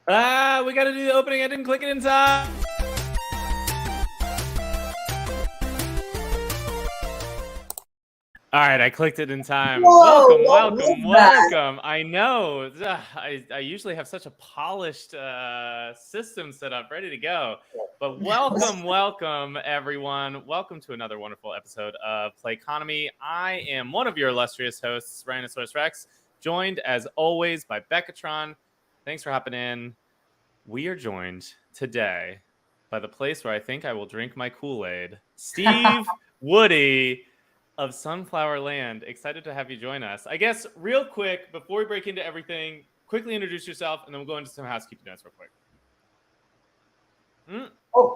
We got to do the opening. I didn't click it in time. All right, I clicked it in time. Whoa, welcome. I know. I usually have such a polished system set up, ready to go. But welcome, everyone. Welcome to another wonderful episode of Play Economy. I am one of your illustrious hosts, Rhinoceros Rex, joined as always by Beccatron. Thanks for hopping in. We are joined today by the place where I think I will drink my Kool-Aid, Steve Woody of Sunflower Land. Excited to have you join us. I guess real quick, before we break into everything, quickly introduce yourself, and then we'll go into some housekeeping notes real quick.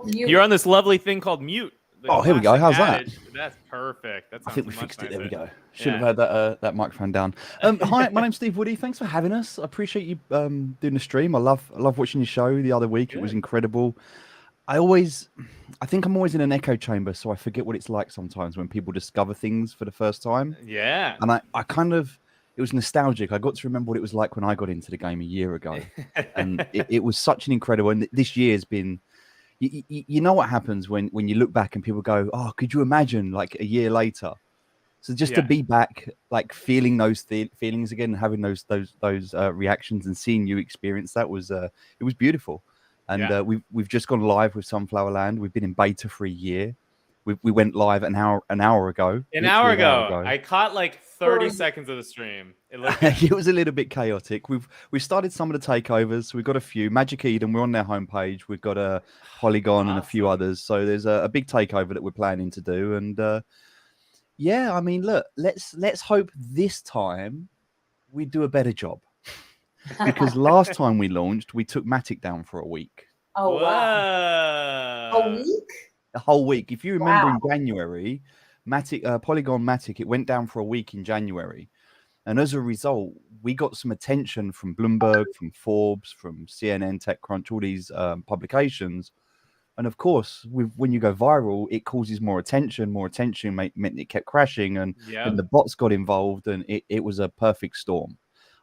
You're on this lovely thing called mute. Oh, here we go. How's that? That's perfect. That sounds I think we much fixed it. nicer. There we go. Should have had that microphone down. Hi, my name's Steve Woody. Thanks for having us. I appreciate you doing the stream. I love watching your show the other week. Good. It was incredible. I think I'm always in an echo chamber, so I forget what it's like sometimes when people discover things for the first time. Yeah. And I kind of, it was nostalgic. I got to remember what it was like when I got into the game a year ago. And it was such an incredible, and this year has been, you know what happens when you look back and people go, oh, could you imagine like a year later? So just to be back, like feeling those feelings again, and having those reactions and seeing you experience that was, it was beautiful. And we've just gone live with Sunflower Land. We've been in beta for a year. We went live an hour ago. An hour ago. I caught like 30 seconds of the stream. It was a little bit chaotic. We've started some of the takeovers. We've got a few. Magic Eden, we're on their homepage. We've got a Polygon and a few others. So there's a big takeover that we're planning to do. And I mean, look, let's hope this time we do a better job. Because last time we launched, we took Matic down for a week. Oh, wow. A week? A whole week. If you remember in January, Polygon Matic, it went down for a week in January. And as a result, we got some attention from Bloomberg, from Forbes, from CNN, TechCrunch, all these publications. And of course, when you go viral, it causes more attention. More attention meant it kept crashing. And then the bots got involved, and it was a perfect storm.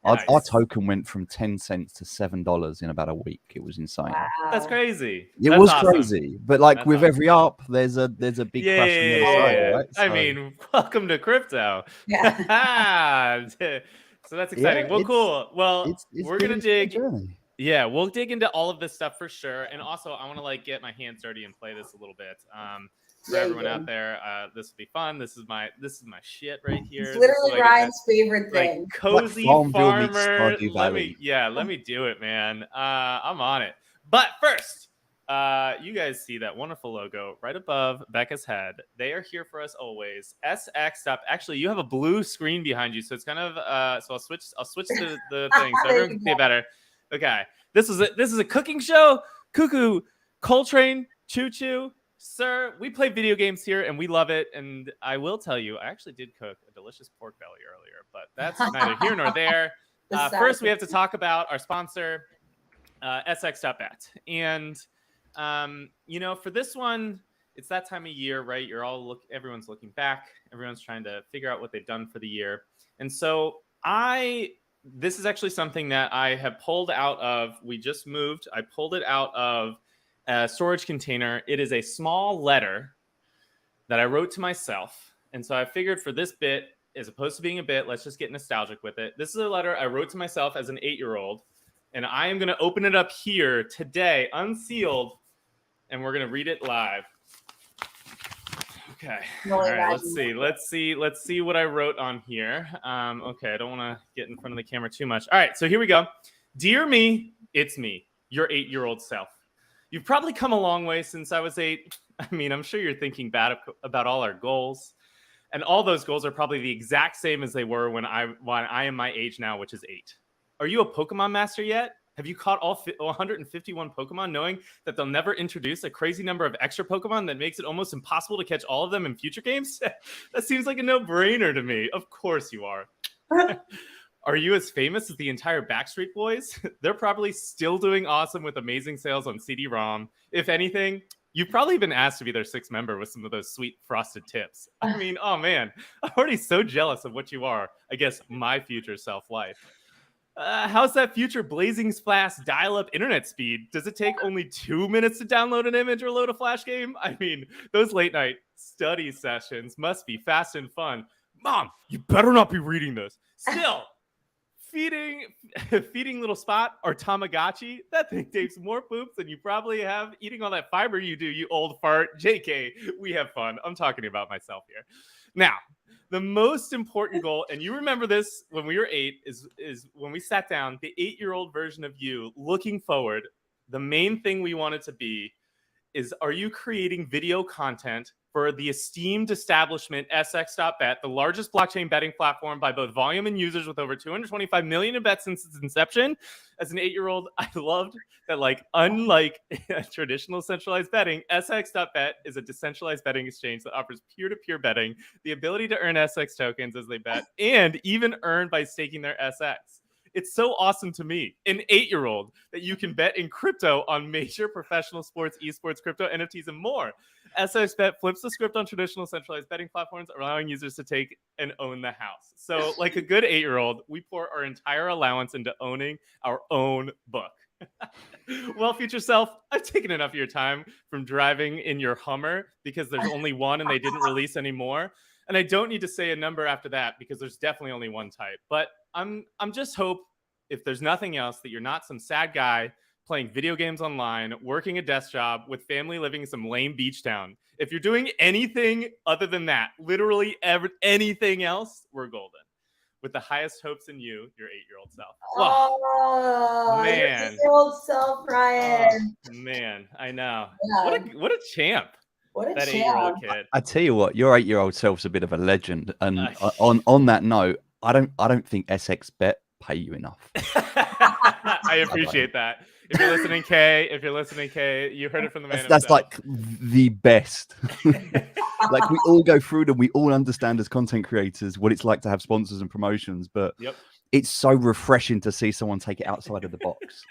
Nice. Our token went from 10 cents to $7 in about a week. It was insane. Wow. That's crazy. It was awesome. Crazy. But like that's with every up, there's a big crash on the other side, right? So, I mean, welcome to crypto. Yeah. So that's exciting. Well, cool. Well, we're going to dig. Yeah, we'll dig into all of this stuff for sure. And also, I want to like get my hands dirty and play this a little bit. For everyone out there, this will be fun. This is my shit right here. It's literally Ryan's favorite thing. Like cozy farmer. Let me do it, man. I'm on it. But first, you guys see that wonderful logo right above Becca's head. They are here for us always. SX Dapp. Actually, you have a blue screen behind you, so it's kind of so I'll switch to the thing so everyone can see it better. Okay, this is a cooking show. Cuckoo, Coltrane, Choo Choo. Sir, we play video games here and we love it. And I will tell you, I actually did cook a delicious pork belly earlier, but that's neither here nor there. First, we have to talk about our sponsor, SX.bet. And, for this one, it's that time of year, right? Everyone's looking back. Everyone's trying to figure out what they've done for the year. And so this is actually something that I have pulled out of, we just moved. I pulled it out of a storage container. It is a small letter that I wrote to myself. And so I figured for this bit, as opposed to being a bit, let's just get nostalgic with it. This is a letter I wrote to myself as an 8-year-old. And I am going to open it up here today, unsealed. And we're going to read it live. Okay. All right, let's see what I wrote on here. Okay, I don't want to get in front of the camera too much. All right, so here we go. Dear me, it's me, your 8-year-old self. You've probably come a long way since I was 8. I mean, I'm sure you're thinking bad about all our goals. And all those goals are probably the exact same as they were when I am my age now, which is 8. Are you a Pokemon master yet? Have you caught all 151 Pokemon, knowing that they'll never introduce a crazy number of extra Pokemon that makes it almost impossible to catch all of them in future games? That seems like a no-brainer to me. Of course you are. Are you as famous as the entire Backstreet Boys? They're probably still doing awesome with amazing sales on CD-ROM. If anything, you've probably been asked to be their 6th member with some of those sweet frosted tips. I mean, oh man, I'm already so jealous of what you are. I guess my future self-life. How's that future blazing fast dial-up internet speed? Does it take only 2 minutes to download an image or load a Flash game? I mean, those late night study sessions must be fast and fun. Mom, you better not be reading this. Still, feeding little Spot or Tamagotchi, that thing takes more poops than you probably have eating all that fiber you do, you old fart. JK, we have fun. I'm talking about myself here. Now, the most important goal, and you remember this when we were 8, is when we sat down, the 8-year-old version of you looking forward, the main thing we wanted to be is, are you creating video content for the esteemed establishment SX.bet, the largest blockchain betting platform by both volume and users with over 225 million in bets since its inception? As an 8-year-old, I loved that, like, unlike traditional centralized betting, SX.bet is a decentralized betting exchange that offers peer-to-peer betting, the ability to earn SX tokens as they bet, and even earn by staking their SX. It's so awesome to me, an 8-year-old, that you can bet in crypto on major professional sports, esports, crypto, NFTs, and more. SXBet flips the script on traditional centralized betting platforms, allowing users to take and own the house. So, like a good 8-year-old, we pour our entire allowance into owning our own book. Well, future self, I've taken enough of your time from driving in your Hummer because there's only one and they didn't release any more. And I don't need to say a number after that because there's definitely only one type. But I'm just hope, if there's nothing else, that you're not some sad guy playing video games online, working a desk job with family living in some lame beach town. If you're doing anything other than that, literally anything else, we're golden. With the highest hopes in you, your 8-year-old self. Oh, man. Your 8-year-old self, Ryan. Oh, man, I know. Yeah. What a champ. What a that champ. 8-year-old kid. I tell you what, your 8-year-old self's a bit of a legend. And on that note, I don't think SXBet pay you enough. I appreciate that. If you're listening, Kay, you heard it from the man That's himself. like the best. Like, we all go through them. We all understand as content creators what it's like to have sponsors and promotions. But it's so refreshing to see someone take it outside of the box.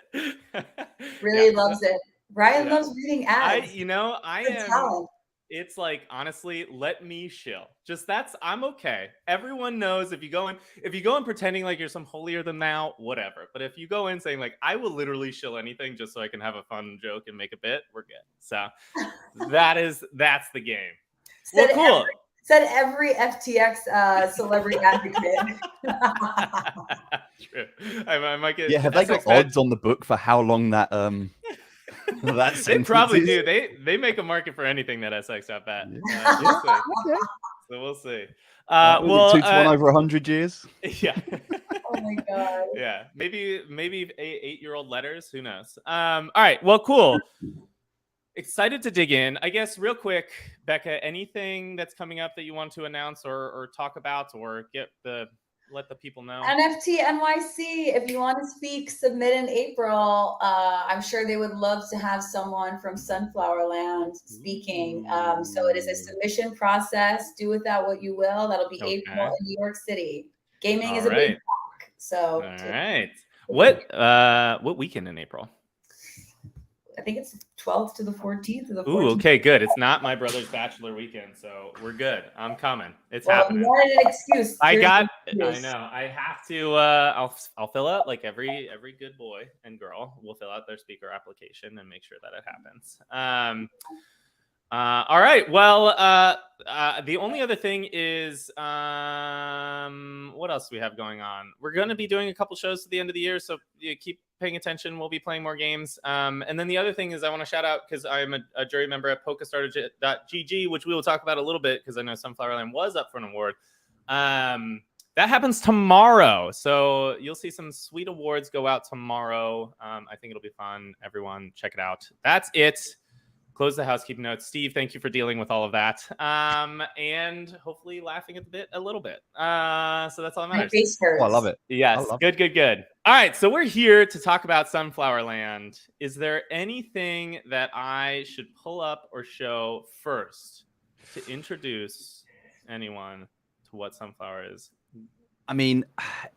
Really loves it. Ryan loves reading ads. I am. Talent. It's like, honestly, let me shill. I'm okay. Everyone knows if you go in pretending like you're some holier than thou, whatever. But if you go in saying, like, I will literally shill anything just so I can have a fun joke and make a bit, we're good. So that's the game. Well, cool. Said every FTX celebrity advocate. True. I might get. Yeah, have they got odds on the book for how long that they probably do. They make a market for anything that SX.bet. So we'll see. 2-1 over 100 years. Yeah. Oh my god. Yeah. Maybe 8-year-old letters. Who knows? All right. Well, cool. Excited to dig in. I guess real quick, Becca, anything that's coming up that you want to announce or talk about or let the people know? NFT NYC, if you want to speak, submit in April. I'm sure they would love to have someone from Sunflower Land speaking. So it is a submission process. Do with that what you will. That'll be April in New York City. Gaming is a big talk. So all right. What weekend in April? I think it's 12th to the 14th. Ooh, okay, good. It's not my brother's bachelor weekend, so we're good. I'm coming. It's happening. You wanted an excuse. I know. I have to. I'll fill out, like every good boy and girl will fill out their speaker application and make sure that it happens. All right. Well, the only other thing is, what else do we have going on? We're going to be doing a couple shows at the end of the year, so you keep paying attention. We'll be playing more games. And then the other thing is I want to shout out, because I'm a jury member at PokeStarter.gg, which we will talk about a little bit, because I know Sunflower Land was up for an award. That happens tomorrow. So you'll see some sweet awards go out tomorrow. I think it'll be fun. Everyone, check it out. That's it. Close the housekeeping notes. Steve, thank you for dealing with all of that. And hopefully laughing at the bit a little bit. So that's all that matters. My face hurts. Oh, I love it. Yes. Good. All right. So we're here to talk about Sunflower Land. Is there anything that I should pull up or show first to introduce anyone to what Sunflower is? I mean,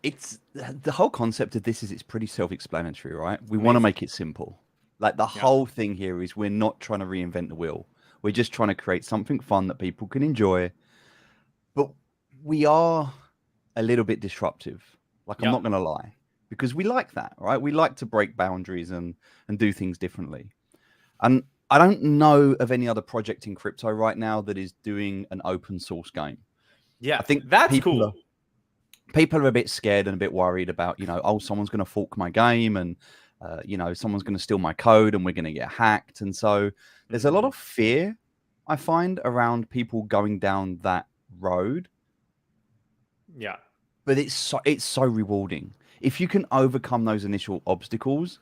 it's the whole concept of this is it's pretty self-explanatory, right? We want to make it simple. Like the whole thing here is we're not trying to reinvent the wheel. We're just trying to create something fun that people can enjoy. But we are a little bit disruptive. Like, I'm not going to lie. because we like that, right? We like to break boundaries and do things differently. And I don't know of any other project in crypto right now that is doing an open source game. Yeah, I think that's cool. People are a bit scared and a bit worried about, oh, someone's going to fork my game and, someone's going to steal my code and we're going to get hacked. And so there's a lot of fear, I find, around people going down that road. Yeah. But it's so rewarding. If you can overcome those initial obstacles,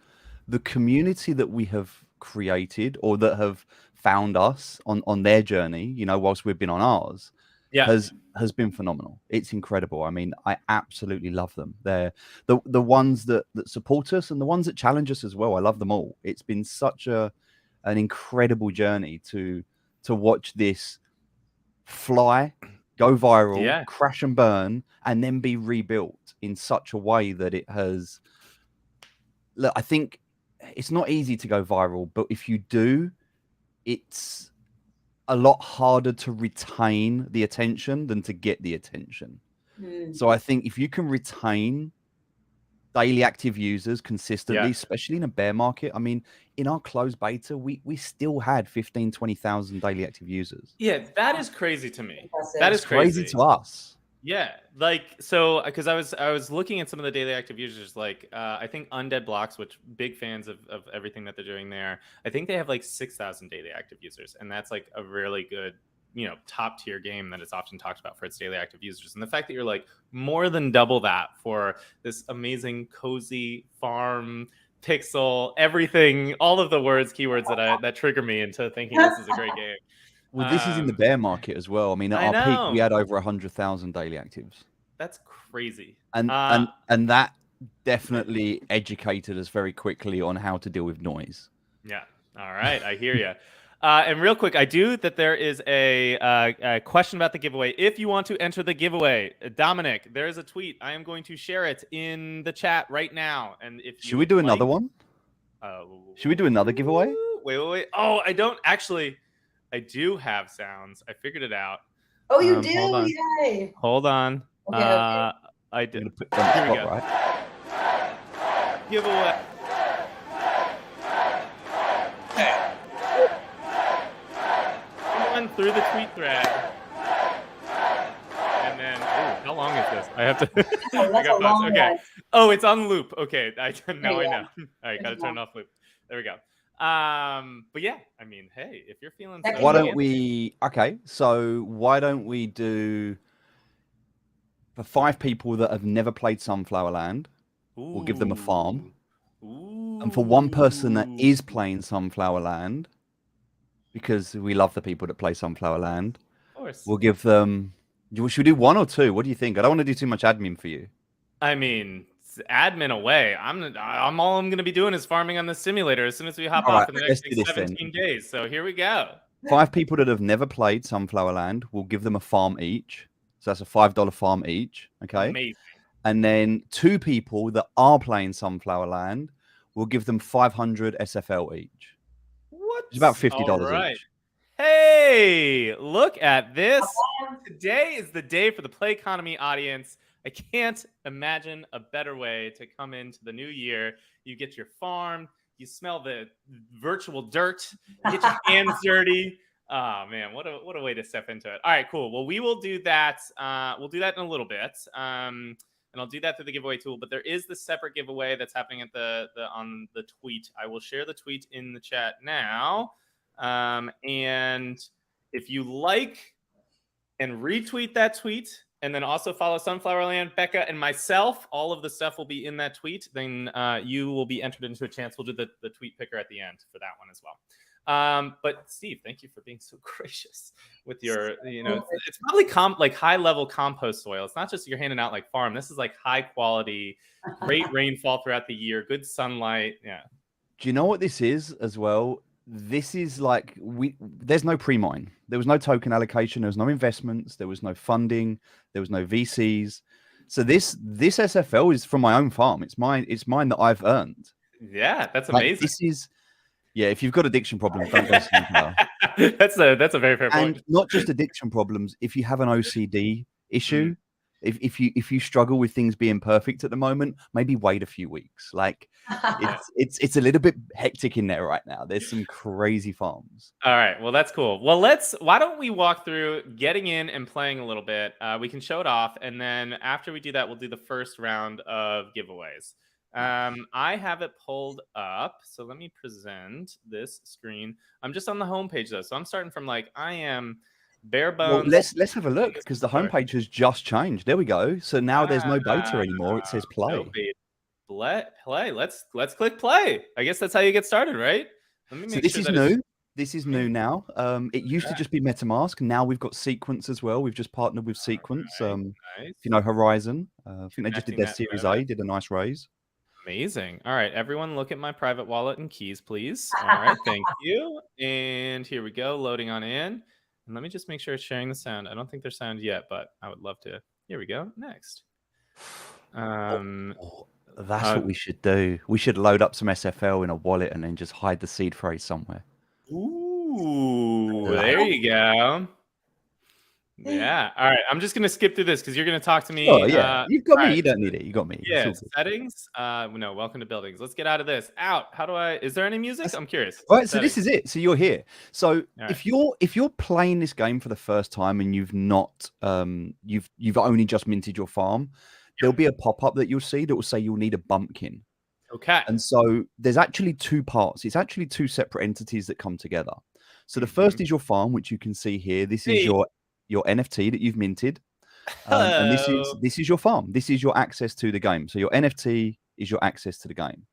the community that we have created or that have found us on their journey, whilst we've been on ours, has been phenomenal. It's incredible. I mean, I absolutely love them. They're the ones that support us and the ones that challenge us as well. I love them all. It's been such an incredible journey to watch this fly, go viral, crash and burn, and then be rebuilt in such a way that it has. Look, I think it's not easy to go viral, but if you do, it's a lot harder to retain the attention than to get the attention. So I think if you can retain daily active users consistently, especially in a bear market, I mean, in our closed beta, we still had 15, 20,000 daily active users. Yeah, that is crazy to me. Impressive. That is crazy to us. Yeah, like, so because I was looking at some of the daily active users, like I think Undead Blocks, which big fans of everything that they're doing there. I think they have like 6,000 daily active users, and that's like a really good, top tier game that is often talked about for its daily active users. And the fact that you're like more than double that for this amazing cozy farm pixel, everything, all of the keywords that trigger me into thinking this is a great game. Well, this is in the bear market as well. I mean, at our peak, we had over 100,000 daily actives. That's crazy. And that definitely educated us very quickly on how to deal with noise. Yeah. All right. I hear you. And real quick, there is a question about the giveaway. If you want to enter the giveaway, Dominic, there is a tweet. I am going to share it in the chat right now. And if should we do another one? Should we do another giveaway? Wait. Oh, I don't actually. I do have sounds. I figured it out. Oh, you do? Yay. Hold on. Okay. I did. Here we go. Right? Giveaway. Okay. Someone through the tweet thread. And then, how long is this? I have to. I got pause. Okay. One. Oh, it's on loop. Okay. I know. All right. Got to turn off loop. There we go. But yeah, I mean, hey, if you're feeling so why don't we do for 5 people that have never played Sunflowerland, we'll give them a farm. And for 1 person that is playing Sunflowerland, because we love the people that play Sunflowerland, of course, we'll give them. Should we do 1 or 2? What do you think? I don't want to do too much admin for you. I mean, admin away. All I'm going to be doing is farming on the simulator as soon as we hop off in the next 17 days. So here we go. 5 people that have never played Sunflowerland, we'll give them a farm each. So that's a $5 farm each. Okay. Amazing. And then 2 people that are playing Sunflowerland, we'll give them 500 SFL each. What? It's about $50 each. Hey, look at this. Today is the day for the Play Economy audience. I can't imagine a better way to come into the new year. You get your farm, you smell the virtual dirt, you get your hands dirty. Oh man, what a way to step into it. All right, cool. Well, we will do that. We'll do that in a little bit. And I'll do that through the giveaway tool. But there is the separate giveaway that's happening at on the tweet. I will share the tweet in the chat now. And if you like and retweet that tweet, and then also follow Sunflowerland, Becca, and myself. All of the stuff will be in that tweet. Then you will be entered into a chance. We'll do the tweet picker at the end for that one as well. But Steve, thank you for being so gracious with your, it's probably like high level compost soil. It's not just you're handing out like farm. This is like high quality, great rainfall throughout the year, good sunlight. Yeah. Do you know what this is as well? This is like there's no pre-mine. There was no token allocation. There was no investments. There was no funding. There was no VCs. So this SFL is from my own farm. It's mine that I've earned. Yeah, that's amazing. This is, if you've got addiction problems, don't go Sunflower. That's a very fair point. And not just addiction problems. If you have an OCD issue, If you struggle with things being perfect at the moment, maybe wait a few weeks. Like it's a little bit hectic in there right now. There's some crazy farms. All right. Well, that's cool. Well, why don't we walk through getting in and playing a little bit? We can show it off. And then after we do that, we'll do the first round of giveaways. I have it pulled up. So let me present this screen. I'm just on the homepage though. So I'm starting from like, I am bare bones. Well, let's have a look because the homepage has just changed. There we go. So now there's no beta anymore. It says play. No beta. Play. Let's click play. I guess that's how you get started, right? Let me make this sure is that new. This is new now. It used to just be MetaMask. Now we've got Sequence as well. We've just partnered with Sequence. Nice. If you know Horizon, I think they just did their Series A, did a nice raise. Amazing. All right, everyone look at my private wallet and keys, please. All right, thank you. And here we go, loading on in. And let me just make sure it's sharing the sound. I don't think there's sound yet, but I would love to. Here we go. Next. That's what we should do. We should load up some SFL in a wallet and then just hide the seed phrase somewhere. Ooh, there you go. Yeah. All right. I'm just going to skip through this because you're going to talk to me. Oh, yeah. You've got me. Right. You don't need it. You got me. Yeah. Settings. No, welcome to buildings. Let's get out of this. Out. How do I, is there any music? I'm curious. All right. So this is it. So you're here. So right. if you're playing this game for the first time and you've not, you've only just minted your farm, there'll be a pop-up that you'll see that will say you'll need a bumpkin. Okay. And so there's actually two parts. It's actually two separate entities that come together. So the first is your farm, which you can see here. This is your NFT that you've minted. And this is your farm. This is your access to the game. So your NFT is your access to the game.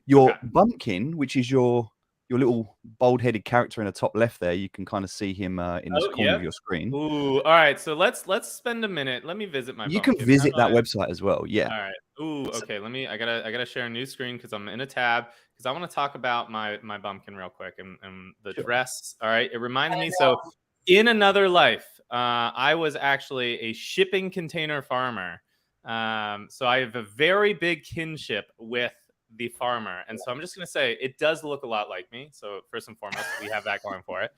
Your bumpkin, which is your little bald-headed character in the top left there, you can kind of see him in this corner of your screen. Ooh, all right. So let's spend a minute. Let me visit my. You bumpkin. can visit that website as well. Yeah. All right. Ooh, okay. I gotta share a new screen because I'm in a tab because I want to talk about my bumpkin real quick and the dress. All right. It reminded me. So in another life, I was actually a shipping container farmer. So I have a very big kinship with the farmer, and so I'm just gonna say it does look a lot like me. So first and foremost, we have that going for it.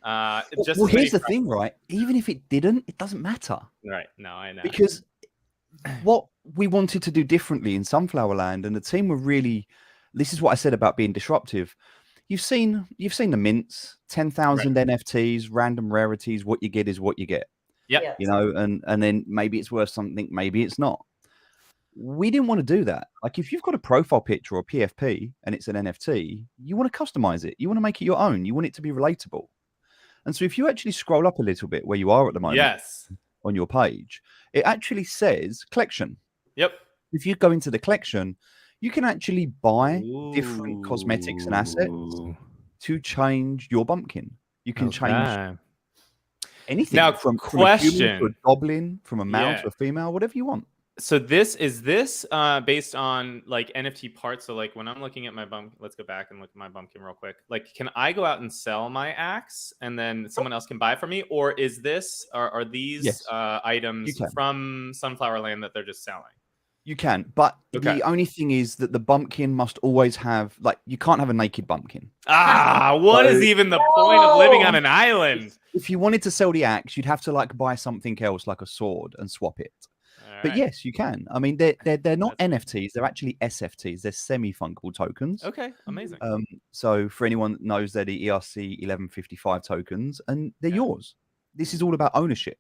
Well, here's the thing, right? Even if it didn't, it doesn't matter. Right. No, I know. Because what we wanted to do differently in Sunflower Land, and the team were really, this is what I said about being disruptive. You've seen the mints, 10,000 NFTs, random rarities. What you get is what you get. Yeah. You know, and then maybe it's worth something, maybe it's not. We didn't want to do that. Like if you've got a profile picture or a PFP and it's an NFT, you want to customize it. You want to make it your own. You want it to be relatable. And so if you actually scroll up a little bit where you are at the moment on your page, it actually says collection. Yep. If you go into the collection, you can actually buy different cosmetics and assets to change your bumpkin. You can change anything now, from a human to a goblin, from a male to a female, whatever you want. So is this based on like NFT parts? So like when I'm looking at my bumpkin, let's go back and look at my bumpkin real quick. Like, can I go out and sell my axe and then someone else can buy from me? Or is this, are these items from Sunflower Land that they're just selling? You can, but the only thing is that the bumpkin must always have, like, you can't have a naked bumpkin. What is even the point of living on an island? If you wanted to sell the axe, you'd have to like buy something else, like a sword, and swap it. But yes, you can. I mean, they're not NFTs. They're actually SFTs. They're semi-fungible tokens. Okay, amazing. So for anyone that knows, they're the ERC 1155 tokens, and they're yours. This is all about ownership.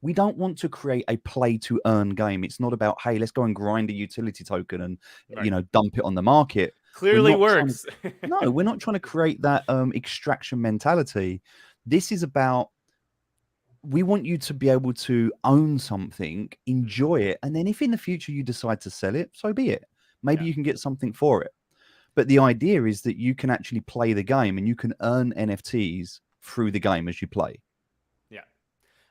We don't want to create a play-to-earn game. It's not about, hey, let's go and grind a utility token and you know, dump it on the market. Clearly works. No, we're not trying to create that extraction mentality. This is about, we want you to be able to own something, enjoy it, and then if in the future you decide to sell it, so be it. Maybe you can get something for it. But the idea is that you can actually play the game and you can earn NFTs through the game as you play.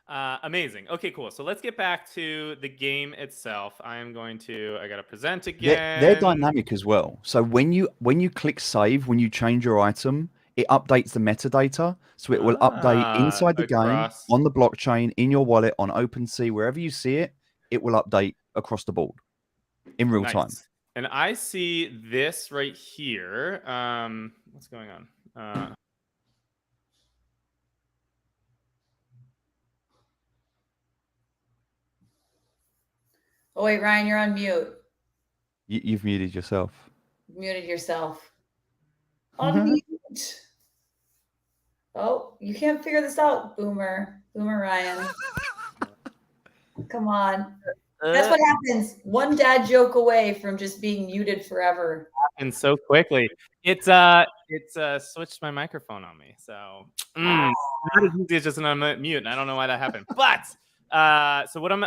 Amazing. Okay, cool. So let's get back to the game itself. I got to present again. They're dynamic as well. So when you click save, when you change your item, it updates the metadata. So it will update inside the game, on the blockchain, in your wallet, on OpenSea, wherever you see it, it will update across the board in real time. And I see this right here. What's going on? Oh wait, Ryan, you're on mute. You've muted yourself. Muted yourself. Unmute. Oh, you can't figure this out, Boomer Ryan. Come on. That's what happens. One dad joke away from just being muted forever. And so quickly. It's switched my microphone on me. So not as easy as just an unmute, and I don't know why that happened. But so what I'm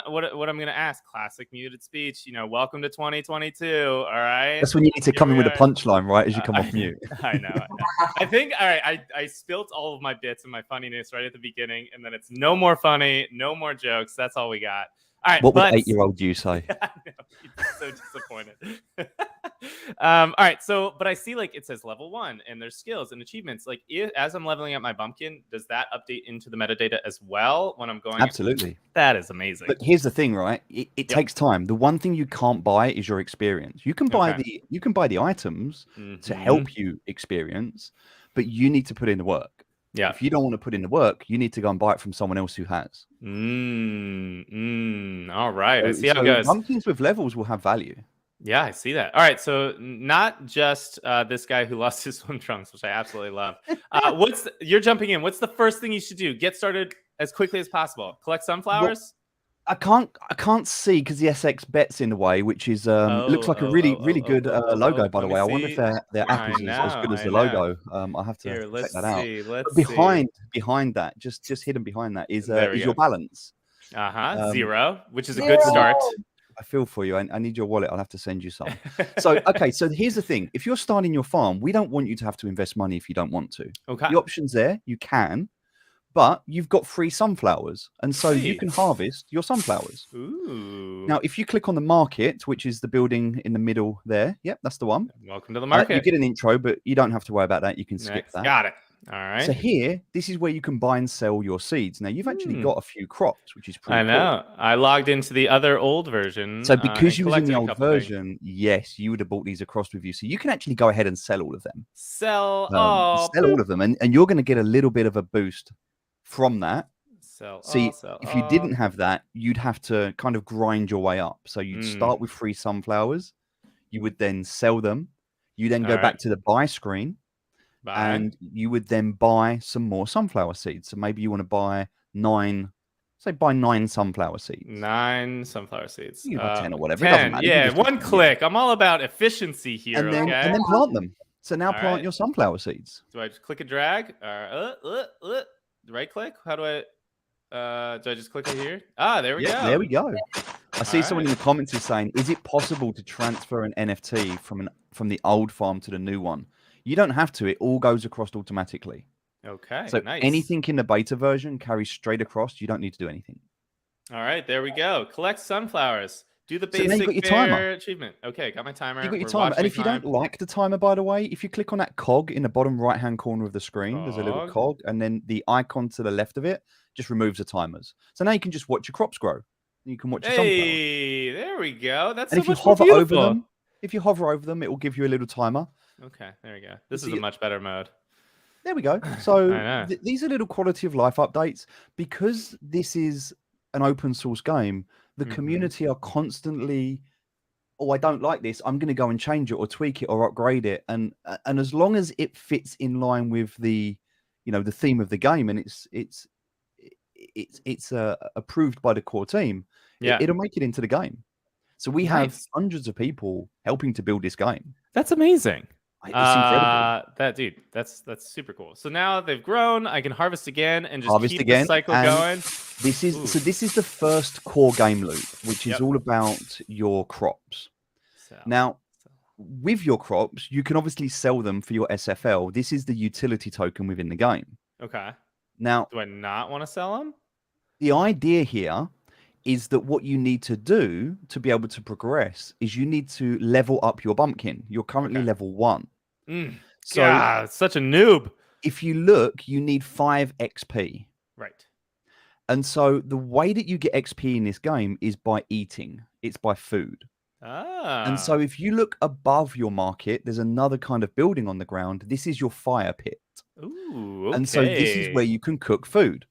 gonna ask, classic muted speech, welcome to 2022. All right. That's when you need to come in with a punchline, right? As you come off mute. I know. I think all right, I spilt all of my bits and my funniness right at the beginning, and then it's no more funny, no more jokes. That's all we got. All right, what would 8-year-old you say? I know, you'd be so disappointed. All right, so but I see it says level 1 and there's skills and achievements. As I'm leveling up my bumpkin, does that update into the metadata as well when I'm going? Absolutely. That is amazing. But here's the thing, right? It takes time. The one thing you can't buy is your experience. You can buy the items to help you experience, but you need to put in the work. Yeah. If you don't want to put in the work, you need to go and buy it from someone else who has. All right. I see how it goes. Bumpkins with levels will have value. Yeah, I see that. All right. So not just this guy who lost his swim trunks, which I absolutely love. You're jumping in. What's the first thing you should do? Get started as quickly as possible. Collect sunflowers? Well, I can't see because the SX bet's in the way, which is looks like a really good logo, by the way. I wonder if their app is as good as the logo. I'll have to check that out. But behind that, just hidden behind that is your balance. 0, which is a good start. I feel for you. I need your wallet. I'll have to send you some. So here's the thing. If you're starting your farm, we don't want you to have to invest money if you don't want to. Okay. The option's there. You can. But you've got free sunflowers, and so you can harvest your sunflowers. Ooh. Now, if you click on the market, which is the building in the middle there, yep, that's the one. Welcome to the market. You get an intro, but you don't have to worry about that. You can skip that. Got it. All right. So here, this is where you can buy and sell your seeds. Now, you've actually got a few crops, which is pretty cool. I know. I logged into the other old version. So because you was in the old version, yes, you would have bought these across with you. So you can actually go ahead and sell all of them. Sell all of them, and you're going to get a little bit of a boost from that. If you didn't have that, you'd have to kind of grind your way up. So you'd start with free sunflowers, you would then sell them, you then go back to the buy screen, and you would then buy some more sunflower seeds. So maybe you want to buy 9 sunflower seeds. 9 sunflower seeds. You buy 10 or whatever. 10. It doesn't matter. Yeah, one click. I'm all about efficiency here. And then plant them. So now plant your sunflower seeds. Do I just click and drag? Right click? How do I do I just click it here? There we go. There we go. I see someone in the comments is saying, is it possible to transfer an NFT from the old farm to the new one? You don't have to. It all goes across automatically. Okay. So anything in the beta version carries straight across. You don't need to do anything. All right, there we go. Collect sunflowers. Do the basic timer achievement. Okay, got my timer. You got your timer. And if you don't like the timer, by the way, if you click on that cog in the bottom right-hand corner of the screen, there's a little cog, and then the icon to the left of it just removes the timers. So now you can just watch your crops grow. You can watch your sunflowers. Hey, there we go. That's and so if you hover over them, it will give you a little timer. Okay, there we go. This is a much better mode. There we go. So these are little quality of life updates. Because this is an open source game, the community are constantly, I don't like this, I'm going to go and change it or tweak it or upgrade it. And as long as it fits in line with the theme of the game, and it's approved by the core team, it'll make it into the game. So we have hundreds of people helping to build this game. That's amazing. It's incredible. That's super cool. So now they've grown. I can harvest again and just keep the cycle going. This is the first core game loop, which is all about your crops. Now, with your crops, you can obviously sell them for your SFL. This is the utility token within the game. Okay. Now, do I not want to sell them? The idea here is that what you need to do to be able to progress is you need to level up your bumpkin. You're currently level 1. So such a noob. If you look, you need 5 XP. Right. And so the way that you get XP in this game is by eating. It's by food. And so if you look above your market, there's another kind of building on the ground. This is your fire pit. Ooh, okay. And so this is where you can cook food.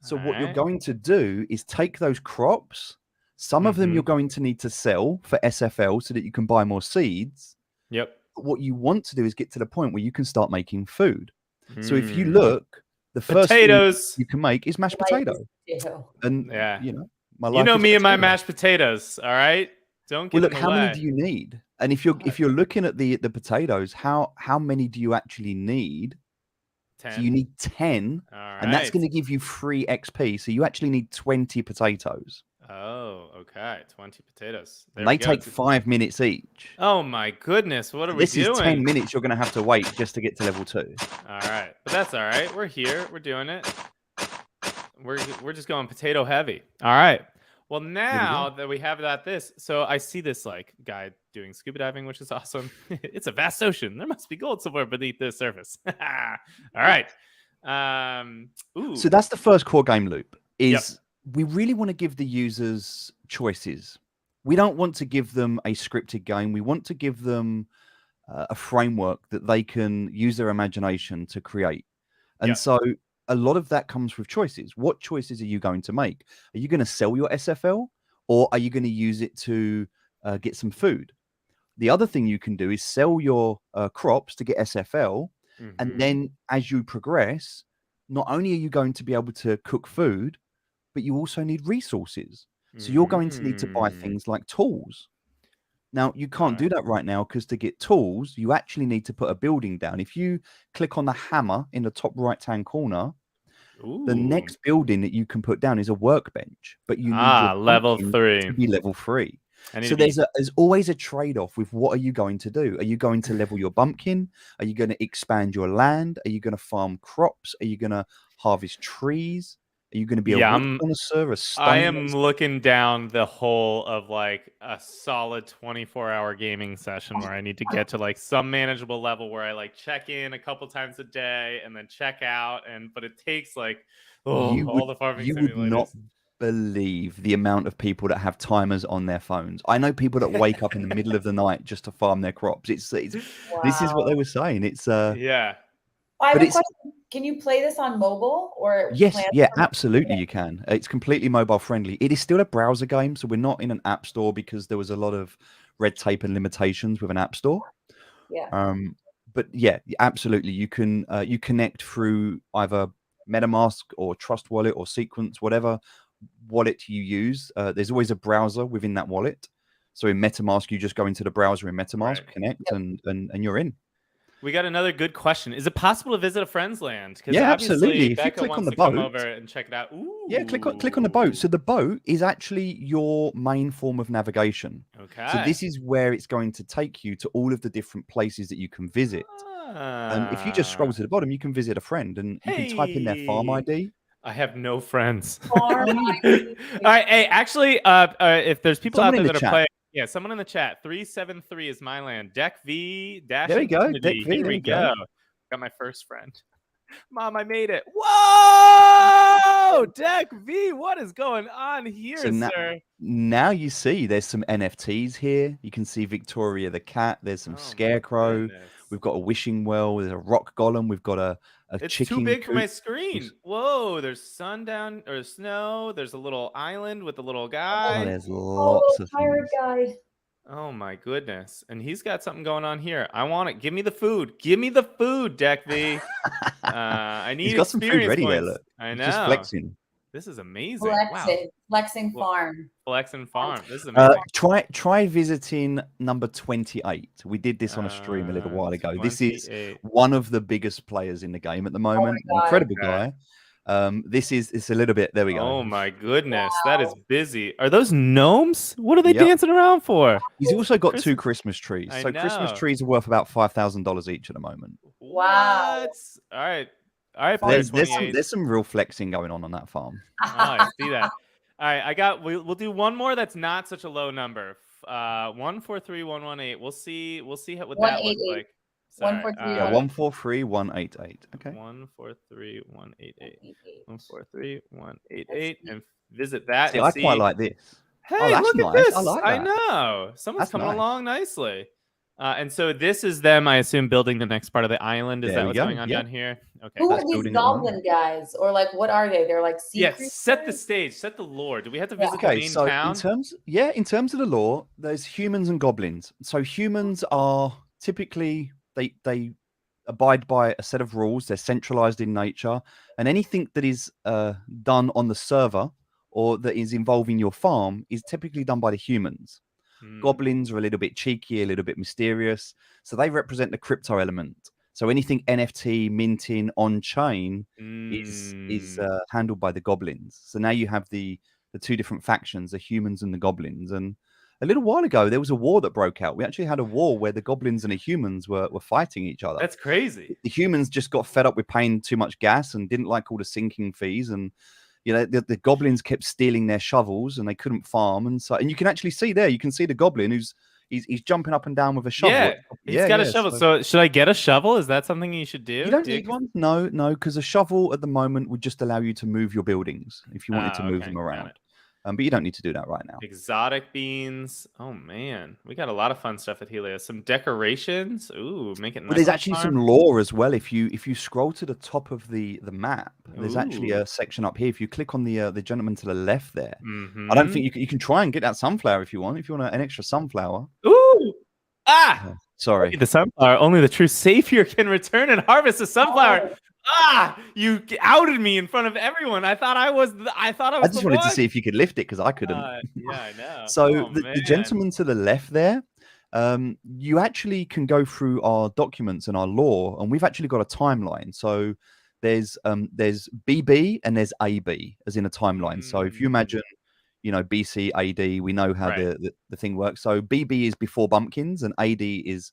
So what you're going to do is take those crops, Some of them you're going to need to sell for SFL so that you can buy more seeds. Yep. But what you want to do is get to the point where you can start making food. So if you look, the first potatoes thing you can make is mashed potato. And yeah, my life is me and my potato. mashed potatoes. All right, don't get well, look, in the how way. many do you need? And if you're looking at the potatoes, how many do you actually need? 10. So you need 10, and that's going to give you 3 XP. So you actually need 20 potatoes. Oh, okay. 20 potatoes. And they take 5 minutes each. Oh my goodness, what are we doing? This is 10 minutes you're going to have to wait just to get to level 2. All right, but that's all right. We're here. We're doing it. We're just going potato heavy. All right. Well, now that we have this, so I see this like guy doing scuba diving, which is awesome. It's a vast ocean. There must be gold somewhere beneath the surface. All right. So that's the first core game loop. We really want to give the users choices. We don't want to give them a scripted game. We want to give them a framework that they can use their imagination to create. And so a lot of that comes with choices. What choices are you going to make? Are you going to sell your SFL, or are you going to use it to get some food? The other thing you can do is sell your crops to get SFL. And then as you progress, not only are you going to be able to cook food, but you also need resources. So you're going to need to buy things like tools. Now, you can't do that right now because to get tools, you actually need to put a building down. If you click on the hammer in the top right-hand corner, the next building that you can put down is a workbench, but you need your level 3 to be level 3. So there's always a trade-off with what are you going to do? Are you going to level your bumpkin? Are you going to expand your land? Are you going to farm crops? Are you going to harvest trees? Are you going to be a wood connoisseur, a stone? I am looking down the whole of like a solid 24-hour gaming session where I need to get to like some manageable level where I like check in a couple times a day and then check out. But it takes like all the farming you simulators. would not believe the amount of people that have timers on their phones. I know people that wake up in the middle of the night just to farm their crops. This is what they were saying. It's I have a question. Can you play this on mobile or? Yes, absolutely you can. It's completely mobile friendly. It is still a browser game, so we're not in an app store because there was a lot of red tape and limitations with an app store. But yeah, absolutely, you can you connect through either MetaMask or Trust Wallet or Sequence, whatever wallet you use. There's always a browser within that wallet. So in MetaMask, you just go into the browser in MetaMask, connect, and you're in. We got another good question. Is it possible to visit a friend's land? Yeah, absolutely. If you click on the boat, come over and check it out. Ooh. Yeah, click on the boat. So the boat is actually your main form of navigation. Okay. So this is where it's going to take you to all of the different places that you can visit. And if you just scroll to the bottom, you can visit a friend, and you can type in their farm ID. I have no friends. All right. Hey, actually, if there's people out there that are playing. Yeah, someone in the chat. 373 is my land. Deck V dash. There we go. Deck V. Here we go. Got my first friend. Mom, I made it. Whoa! Deck V, what is going on here, sir? Now you see there's some NFTs here. You can see Victoria the cat. There's some scarecrow. We've got a wishing well. There's a rock golem. We've got a it's chicken too big coop. for my screen. Whoa, there's sundown or snow. There's a little island with a little guy. Oh, there's lots of pirate guy. Oh my goodness. And he's got something going on here. I want it. Give me the food. Give me the food, Deck V. I need He's got some food ready there, look. I know. He's just flexing. This is amazing. Flexing farm. Flexing farm. This is amazing. Try visiting number 28. We did this on a stream a little while ago. 28. This is one of the biggest players in the game at the moment. Incredible guy. It's a little bit. There we go. Oh my goodness, that is busy. Are those gnomes? What are they dancing around for? He's also got 2 Christmas trees. So Christmas trees are worth about $5,000 each at the moment. Wow. All right. All right, there's some real flexing going on that farm. Oh, I see that. All right, we'll do one more that's not such a low number. 143118. We'll see what that looks like. 143188. Okay. 143188. 143188, and visit that. See, I quite like this. Hey, look at this! I like that. I know someone's coming along nicely. And so this is them, I assume, building the next part of the island. Is There that we what's go. going on Yep. down here? Okay. Who That's are these building at the moment. goblin guys? Or like, what are they? They're like sea Yes. creatures? Set the stage. Set the lore. Do we have to visit the Okay, main so town? in terms of the lore, there's humans and goblins. So humans are typically they abide by a set of rules. They're centralized in nature, and anything that is done on the server or that is involving your farm is typically done by the humans. Goblins are a little bit cheeky, a little bit mysterious, so they represent the crypto element. So anything NFT minting on chain is handled by the goblins. So now you have the two different factions, the humans and the goblins. And a little while ago, there was a war that broke out. We actually had a war where the goblins and the humans were fighting each other. That's crazy. The humans just got fed up with paying too much gas and didn't like all the sinking fees. And you know, the goblins kept stealing their shovels and they couldn't farm. And so, and you can actually see there, you can see the goblin he's jumping up and down with a shovel. Yeah, he's got a shovel. So should I get a shovel? Is that something you should do? You don't need one. No, because a shovel at the moment would just allow you to move your buildings if you wanted to move them around. But you don't need to do that right now. Exotic beans. Oh man, we got a lot of fun stuff at Helios. Some decorations. Ooh, make it nice. Well, there's actually some lore as well. If you scroll to the top of the map, there's actually a section up here. If you click on the gentleman to the left there, I don't think you can try and get that sunflower if you want. If you want an extra sunflower. Ooh. Ah. Sorry. The sunflower. Only the true savior can return and harvest a sunflower. Oh. Ah, you outed me in front of everyone. I thought I was. I just wanted to see if you could lift it because I couldn't. Yeah, I know. So the gentleman to the left there, you actually can go through our documents and our lore, and we've actually got a timeline. So there's BB and there's AB, as in a timeline. So if you imagine, you know, BC AD, we know how the thing works. So BB is before Bumpkins, and AB is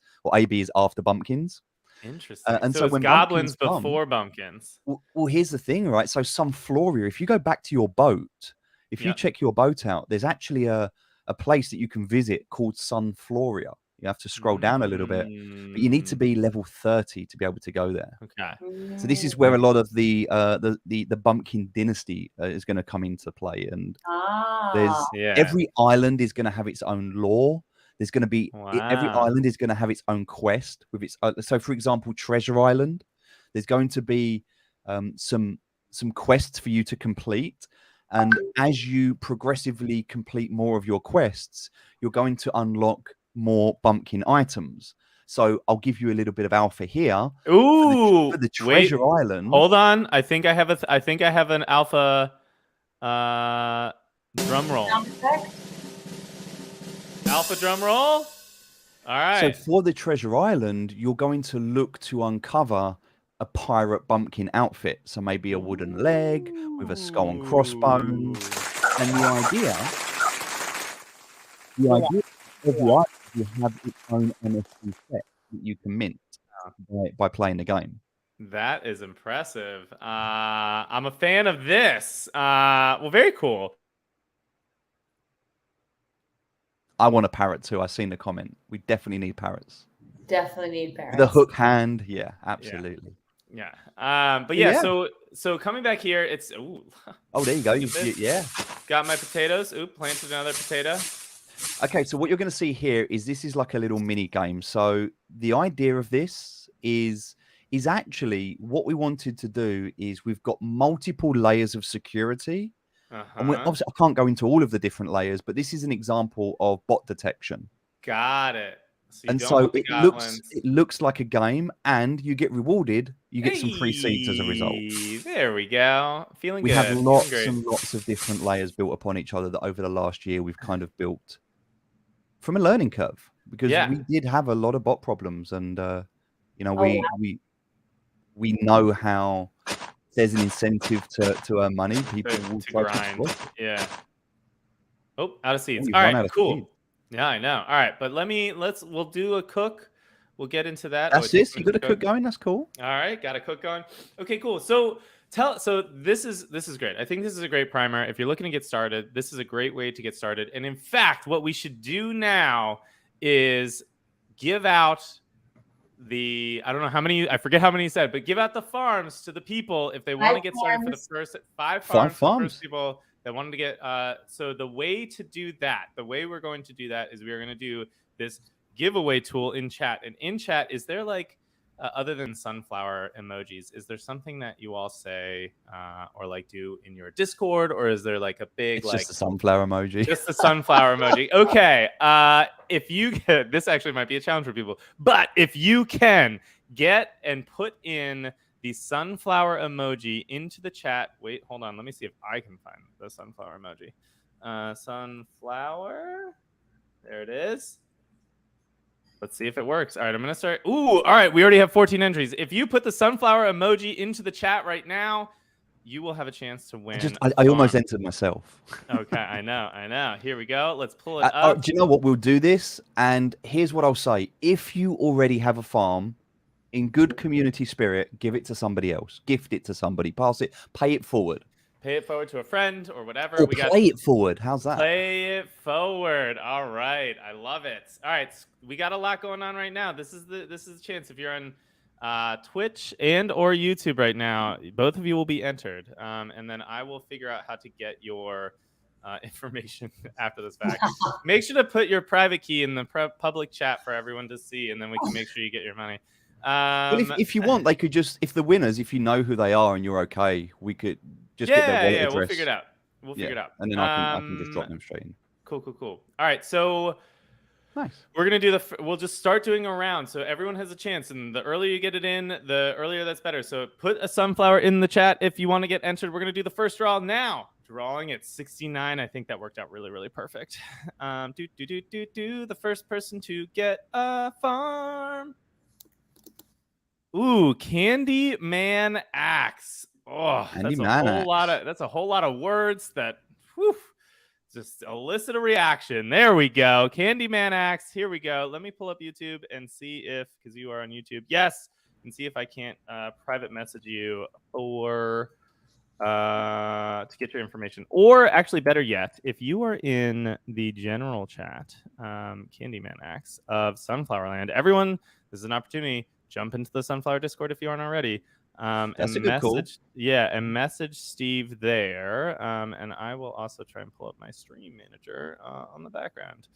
after Bumpkins. Interesting. And so when goblins before Bumpkins. Well, here's the thing, right? So Sunfloria, if you go back to your boat, if you check your boat out, there's actually a place that you can visit called Sunfloria. You have to scroll down a little bit, but you need to be level 30 to be able to go there. Okay. So this is where a lot of the Bumpkin dynasty is going to come into play, and every island is going to have its own lore. There's going to be every island is going to have its own quest with its. So, for example, Treasure Island, there's going to be some quests for you to complete, and as you progressively complete more of your quests, you're going to unlock more Bumpkin items. So, I'll give you a little bit of alpha here. Ooh, for the Treasure Island. Hold on, I think I have an alpha. Drum roll. Alpha drum roll. All right. So for the Treasure Island, you're going to look to uncover a pirate bumpkin outfit. So maybe a wooden leg with a skull and crossbones. And the idea of the item is to have its own NFT set that you can mint by playing the game. That is impressive. I'm a fan of this. Well, very cool. I want a parrot too. I've seen the comment. We definitely need parrots. Definitely need parrots. The hook hand. Yeah, absolutely. Yeah. But yeah, so coming back here, it's oh, there you go. Yeah. Got my potatoes. Planted another potato. Okay, so what you're going to see here is this is like a little mini game. So the idea of this is actually what we wanted to do is we've got multiple layers of security. And obviously, I can't go into all of the different layers, but this is an example of bot detection. Got it. So it looks like a game, and you get rewarded. You get some free seeds as a result. There we go. Feeling good. We have lots and lots of different layers built upon each other that over the last year we've kind of built from a learning curve, because we did have a lot of bot problems, and we know how. There's an incentive to earn money. People will try to grind. Yeah. Oh, out of seeds. All right, cool. Yeah, I know. All right, but we'll do a cook. We'll get into that. That's this. You got a cook going. That's cool. All right, got a cook going. Okay, cool. So this is great. I think this is a great primer. If you're looking to get started, this is a great way to get started. And in fact, what we should do now is give out I don't know how many, I forget how many you said, but give out the farms to the people if they want to get started for the first 5 farms. For the first people that wanted to get. So the way to do that, the way we're going to do that is we're going to do this giveaway tool in chat. And in chat, is there like, other than sunflower emojis, is there something that you all say or like do in your Discord, or is there like a big It's like just a sunflower emoji? Just the sunflower emoji. Okay. If you can, this actually might be a challenge for people, but if you can get and put in the sunflower emoji into the chat. Wait, hold on. Let me see if I can find the sunflower emoji. Sunflower. There it is. Let's see if it works. All right, I'm going to start. Ooh, all right. We already have 14 entries. If you put the sunflower emoji into the chat right now, you will have a chance to win. I almost entered myself. Okay, I know. Here we go. Let's pull it up. Do you know what? We'll do this. And here's what I'll say. If you already have a farm, in good community spirit, give it to somebody else. Gift it to somebody. Pass it. Pay it forward. Pay it forward to a friend or whatever. Or play it forward. How's that? Play it forward. All right. I love it. All right. We got a lot going on right now. This is the chance. If you're on Twitch and or YouTube right now, both of you will be entered. And then I will figure out how to get your information after this fact. Make sure to put your private key in the public chat for everyone to see, and then we can make sure you get your money. Well, if you want, they could just, if the winners, if you know who they are and you're okay, we could just get their wallet address. We'll figure it out. We'll figure it out. And then I can just drop them straight in. Cool. All right, so nice. We're gonna do we'll just start doing a round, so everyone has a chance, and the earlier you get it in, the earlier that's better. So put a sunflower in the chat if you want to get entered. We're gonna do the first draw now. Drawing at 69. I think that worked out really, really perfect. The first person to get a farm. Ooh, Candy Man Axe. Oh, that's a whole lot of words that just elicit a reaction. There we go. Candy Man Axe. Here we go. Let me pull up YouTube and see if, because you are on YouTube, yes, and see if I can't private message you or to get your information. Or actually, better yet, if you are in the general chat, Candyman Axe of Sunflower Land, everyone, this is an opportunity. Jump into the Sunflower Discord if you aren't already. That's and a good call. Yeah, and message Steve there. And I will also try and pull up my stream manager on the background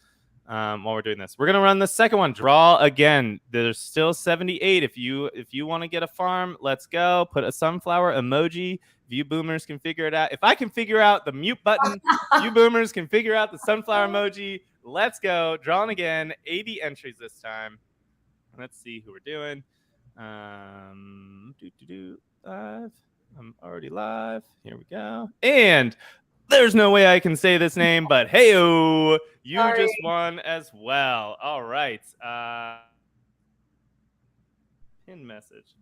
while we're doing this. We're gonna run the second one. Draw again. There's still 78. If you want to get a farm, let's go. Put a sunflower emoji. If you boomers can figure it out. If I can figure out the mute button, you boomers can figure out the sunflower emoji. Let's go. Drawing again. 80 entries this time. Let's see who we're doing. Live. I'm already live. Here we go. And there's no way I can say this name, but hey-o, you just won as well. All right. Pin message.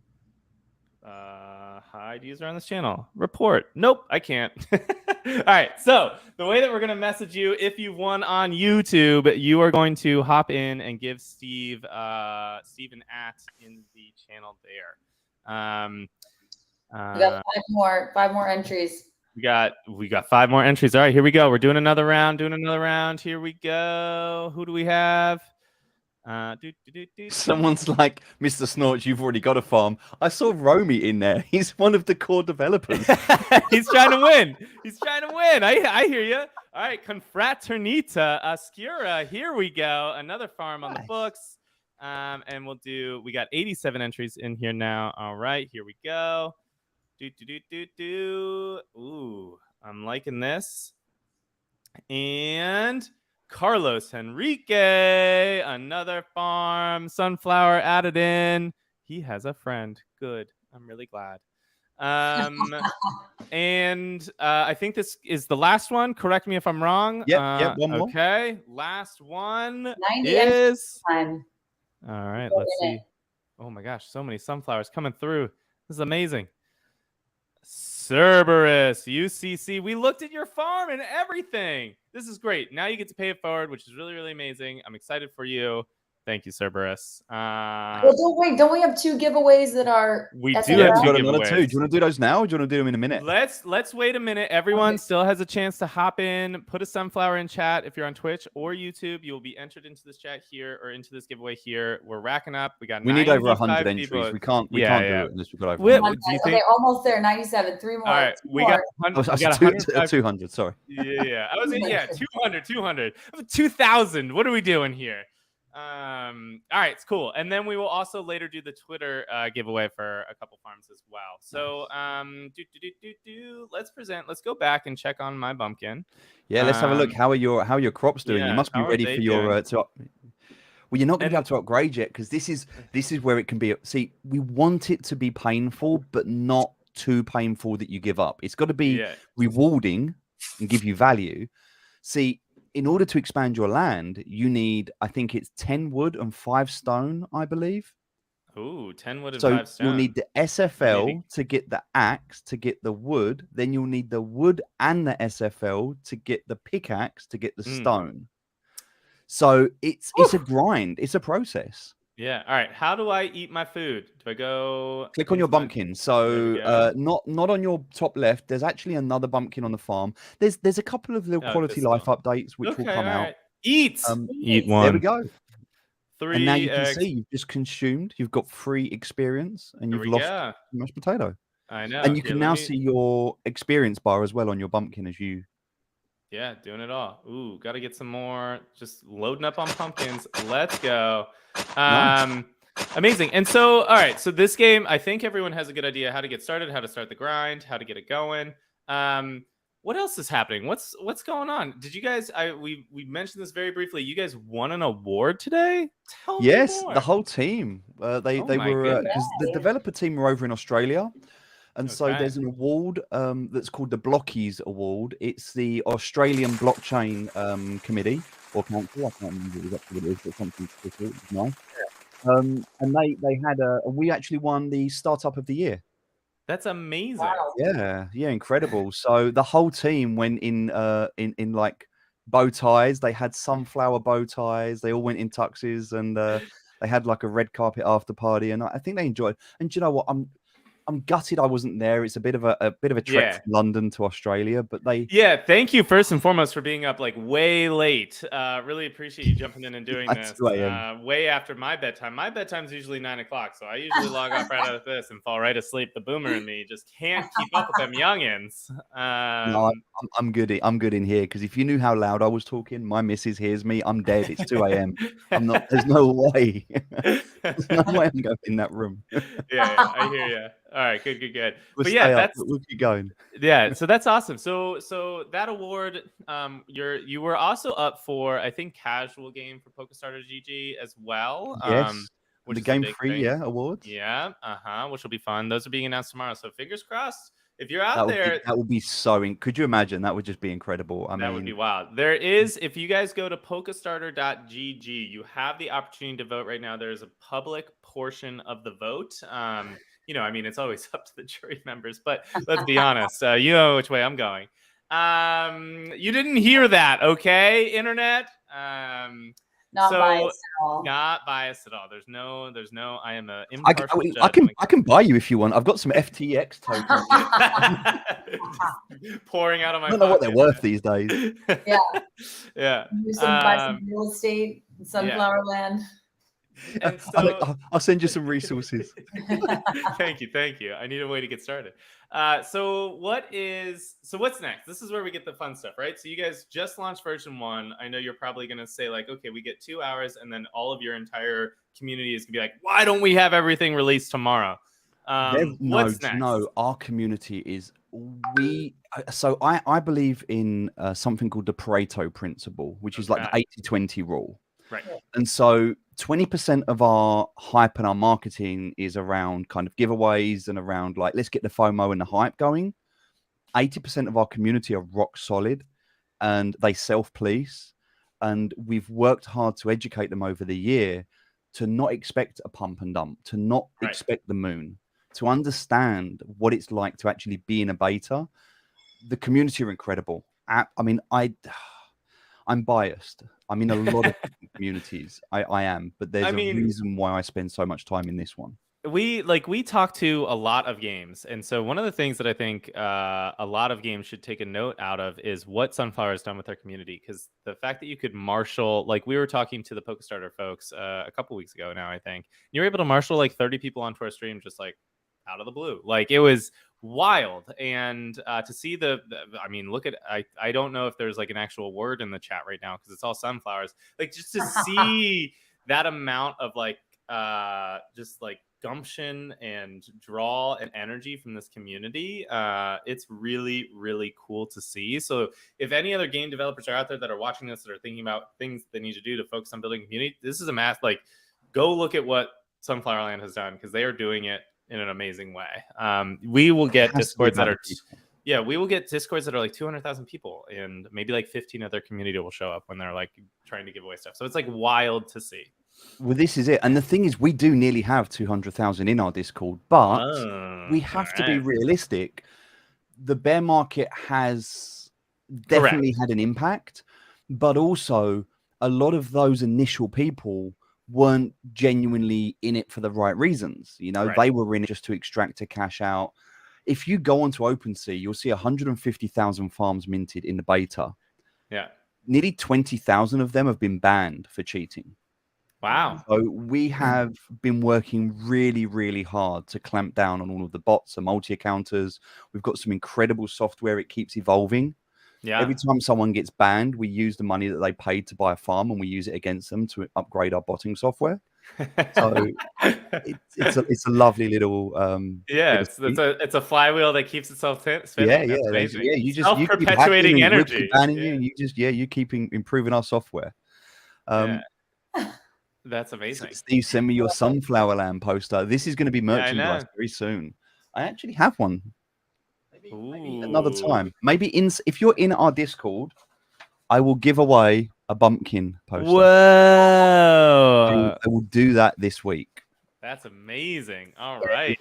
Hide user on this channel. Report. Nope, I can't. All right. So the way that we're going to message you, if you've won on YouTube, you are going to hop in and give Steve an @ in the channel there. We got five more entries. We got 5 more entries. All right, here we go. We're doing another round. Here we go. Who do we have? Someone's like, Mr. Snorch, you've already got a farm. I saw Romy in there. He's one of the core developers. He's trying to win. I hear you. All right, Confraternita Oscura. Here we go. Another farm on the books. And we got 87 entries in here now. All right, here we go. Ooh, I'm liking this. And Carlos Henrique, another farm, sunflower added in. He has a friend. Good. I'm really glad. And I think this is the last one. Correct me if I'm wrong. Yep, one more. Okay, last one is. All right, let's see. Oh my gosh, so many sunflowers coming through. This is amazing. Cerberus, UCC. We looked at your farm and everything. This is great. Now you get to pay it forward, which is really, really amazing. I'm excited for you. Thank you, Cerberus. Well, don't we have 2 giveaways that are? We do have 2 giveaways. Do you want to do those now, or do you want to do them in a minute? Let's wait a minute. Everyone still has a chance to hop in, put a sunflower in chat. If you're on Twitch or YouTube, you will be entered into this chat here or into this giveaway here. We're racking up. We need over 100 entries. We can't do it unless we've got over 100. Okay, almost there. 97. 3 more. All right, we got 200. Sorry. Yeah. I was in 200. 2,000. What are we doing here? All right, it's cool. And then we will also later do the Twitter giveaway for a couple farms as well. So let's go back and check on my bumpkin. Yeah, let's have a look. How are your crops doing? You must be how are ready they for your well, you're not going to be And- able to upgrade yet, because this is where it can be. See, we want it to be painful, but not too painful that you give up. It's got to be rewarding and give you value. See, in order to expand your land, you need, I think it's 10 wood and 5 stone, I believe. Ooh, 10 wood and So 5 stone. you'll need the SFL to get the axe, to get the wood. Then you'll need the wood and the SFL to get the pickaxe, to get the stone. So it's a grind. It's a process. Yeah. All right. How do I eat my food? Do I go click on your bumpkin? So not on your top left. There's actually another bumpkin on the farm. There's a couple of little quality life updates which will come out. Eat one. There we go. 3 and now you can see you've just consumed. You've got free experience, and you've lost mashed potato. I know. And you can now see your experience bar as well on your bumpkin as you. Yeah, doing it all. Ooh, got to get some more. Just loading up on pumpkins. Let's go. Nice. Amazing. And so, all right. So this game, I think everyone has a good idea how to get started, how to start the grind, how to get it going. What else is happening? What's going on? Did you guys? We mentioned this very briefly. You guys won an award today. Tell me more. The whole team. They were because the developer team were over in Australia. And so there's an award that's called the Blockies Award. It's the Australian Blockchain Committee or Council. I can't remember exactly what it is, but something nice. And they had we actually won the Startup of the Year. That's amazing. Wow. Yeah, incredible. So the whole team went in like bow ties. They had sunflower bow ties. They all went in tuxes, and they had like a red carpet after party. And I think they enjoyed. And do you know what? I'm gutted I wasn't there. It's a bit of a trek from London to Australia, but they. Yeah, thank you first and foremost for being up like way late. Really appreciate you jumping in and doing this. Way after my bedtime. My bedtime's usually 9 o'clock, so I usually log off right out of this and fall right asleep. The boomer in me just can't keep up with them youngins. No, I'm good. I'm good in here, because if you knew how loud I was talking, my missus hears me. I'm dead. It's 2 a.m. I'm not. There's no way. There's no way I'm going in that room. Yeah, I hear you. All right, good. We'll keep going. Yeah, so that's awesome. So that award, you were also up for, I think, casual game for PokeStarter GG as well. Yes. Which the is Game Free awards. Yeah, which will be fun. Those are being announced tomorrow. So fingers crossed. If you're out there, that would be could you imagine? That would just be incredible. That would be wild. There is, if you guys go to pokestarter.gg, you have the opportunity to vote right now. There's a public portion of the vote. It's always up to the jury members, but let's be honest. You know which way I'm going. You didn't hear that, okay, internet? Not biased at all. Not biased at all. There's no. I am a. I can buy you if you want. I've got some FTX tokens. Pouring out of my. I don't know what they're worth these days. Yeah. Buy some real estate, sunflower land. And so, I'll send you some resources. Thank you. I need a way to get started. So what's next? This is where we get the fun stuff, right? So you guys just launched version 1. I know you're probably going to say like, okay, we get 2 hours, and then all of your entire community is going to be like, why don't we have everything released tomorrow? What's next? No, our community is So I believe in something called the Pareto principle, which is like the 80-20 rule. Right. And so 20% of our hype and our marketing is around kind of giveaways and around like, let's get the FOMO and the hype going. 80% of our community are rock solid, and they self-police. And we've worked hard to educate them over the year to not expect a pump and dump, to not expect the moon, to understand what it's like to actually be in a beta. The community are incredible. I'm biased. I'm in a lot of communities. I am, but there's a reason why I spend so much time in this one. We talk to a lot of games, and so one of the things that I think a lot of games should take a note out of is what Sunflower has done with their community. Because the fact that you could marshal, like we were talking to the PokeStarter folks a couple weeks ago now, I think you were able to marshal like 30 people onto our stream just like out of the blue. Like it was wild. And to see look at, I don't know if there's like an actual word in the chat right now because it's all sunflowers. Like just to see that amount of like just like gumption and draw and energy from this community, it's really, really cool to see. So if any other game developers are out there that are watching this, that are thinking about things they need to do to focus on building community, this is a like, go look at what Sunflowerland has done, because they are doing it in an amazing way. We will get Discords that are we will get Discords that are like 200,000 people, and maybe like 15 of their community will show up when they're like trying to give away stuff. So it's like wild to see. Well, this is it. And the thing is, we do nearly have 200,000 in our Discord, but we have to be realistic. The bear market has definitely had an impact, but also a lot of those initial people weren't genuinely in it for the right reasons. You know, they were in it just to extract a cash out. If you go onto OpenSea, you'll see 150,000 farms minted in the beta. Yeah. Nearly 20,000 of them have been banned for cheating. Wow. So we have been working really, really hard to clamp down on all of the bots and multi-accounters. We've got some incredible software. It keeps evolving. Yeah. Every time someone gets banned, we use the money that they paid to buy a farm and we use it against them to upgrade our botting software. So it's a lovely little it's a flywheel that keeps itself spinning. You just self-perpetuating energy. Keep banning you, and you keep improving our software. That's amazing. Steve, send me your Sunflowerland poster. This is going to be merchandise very soon. I actually have one. Maybe another time. Maybe if you're in our Discord, I will give away a Bumpkin poster. Whoa! I will do that this week. That's amazing. All right.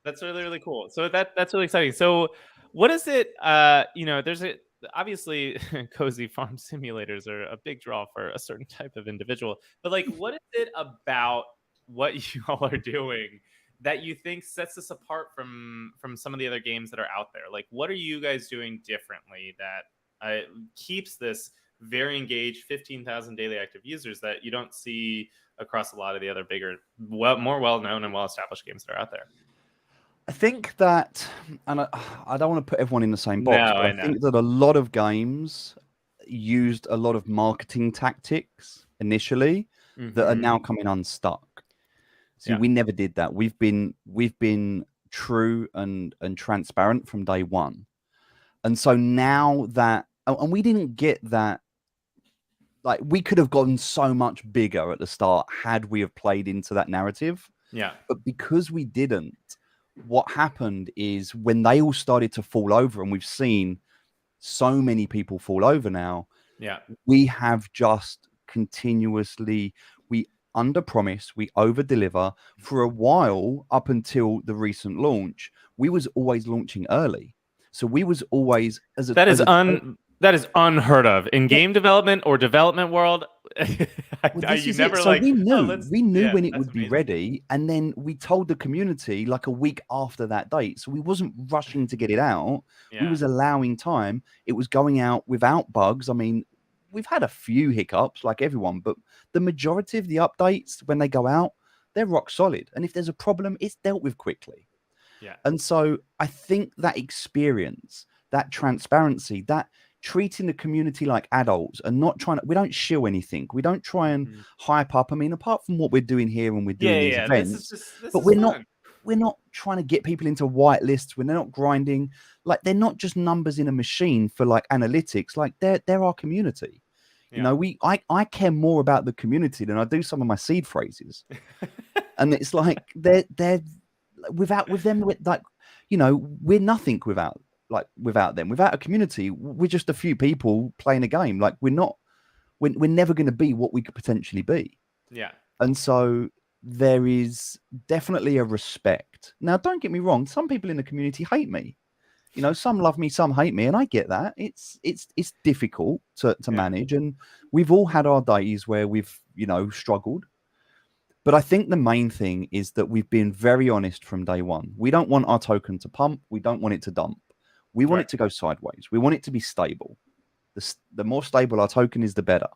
That's really, really cool. So that's really exciting. So what is it? There's obviously cozy farm simulators are a big draw for a certain type of individual. But like, what is it about what you all are doing that you think sets us apart from some of the other games that are out there? Like, what are you guys doing differently that keeps this very engaged 15,000 daily active users that you don't see across a lot of the other bigger, more well-known and well-established games that are out there? I think that, and I don't want to put everyone in the same box, but I think that a lot of games used a lot of marketing tactics initially that are now coming unstuck. See, we never did that. We've been true and transparent from day one. And so now that, and we didn't get that, like, we could have gotten so much bigger at the start had we have played into that narrative. Yeah. But because we didn't, what happened is when they all started to fall over, and we've seen so many people fall over now, we have just continuously, we under promise, we over deliver. For a while, up until the recent launch, we was always launching early. So we was always that is unheard of in game development or development world. We knew when it would be ready, and then we told the community like a week after that date. So we wasn't rushing to get it out. We was allowing time. It was going out without bugs. I mean, we've had a few hiccups like everyone, but the majority of the updates when they go out, they're rock solid. And if there's a problem, it's dealt with quickly. Yeah. And so I think that experience, that transparency, that treating the community like adults and not trying to, we don't shill anything. We don't try and hype up. I mean, apart from what we're doing here and we're doing these events, but we're not trying to get people into white lists. We're not grinding. Like, they're not just numbers in a machine for like analytics. Like, they're our community. You know, I care more about the community than I do some of my seed phrases. And it's like, they're with them, like, you know, we're nothing without them. Without a community, we're just a few people playing a game. Like, we're never going to be what we could potentially be. Yeah. And so there is definitely a respect. Now, don't get me wrong, some people in the community hate me. You know, some love me, some hate me, and I get that. It's difficult to manage, and we've all had our days where we've, you know, struggled. But I think the main thing is that we've been very honest from day one. We don't want our token to pump. We don't want it to dump. We want it to go sideways. We want it to be stable. The more stable our token is, the better.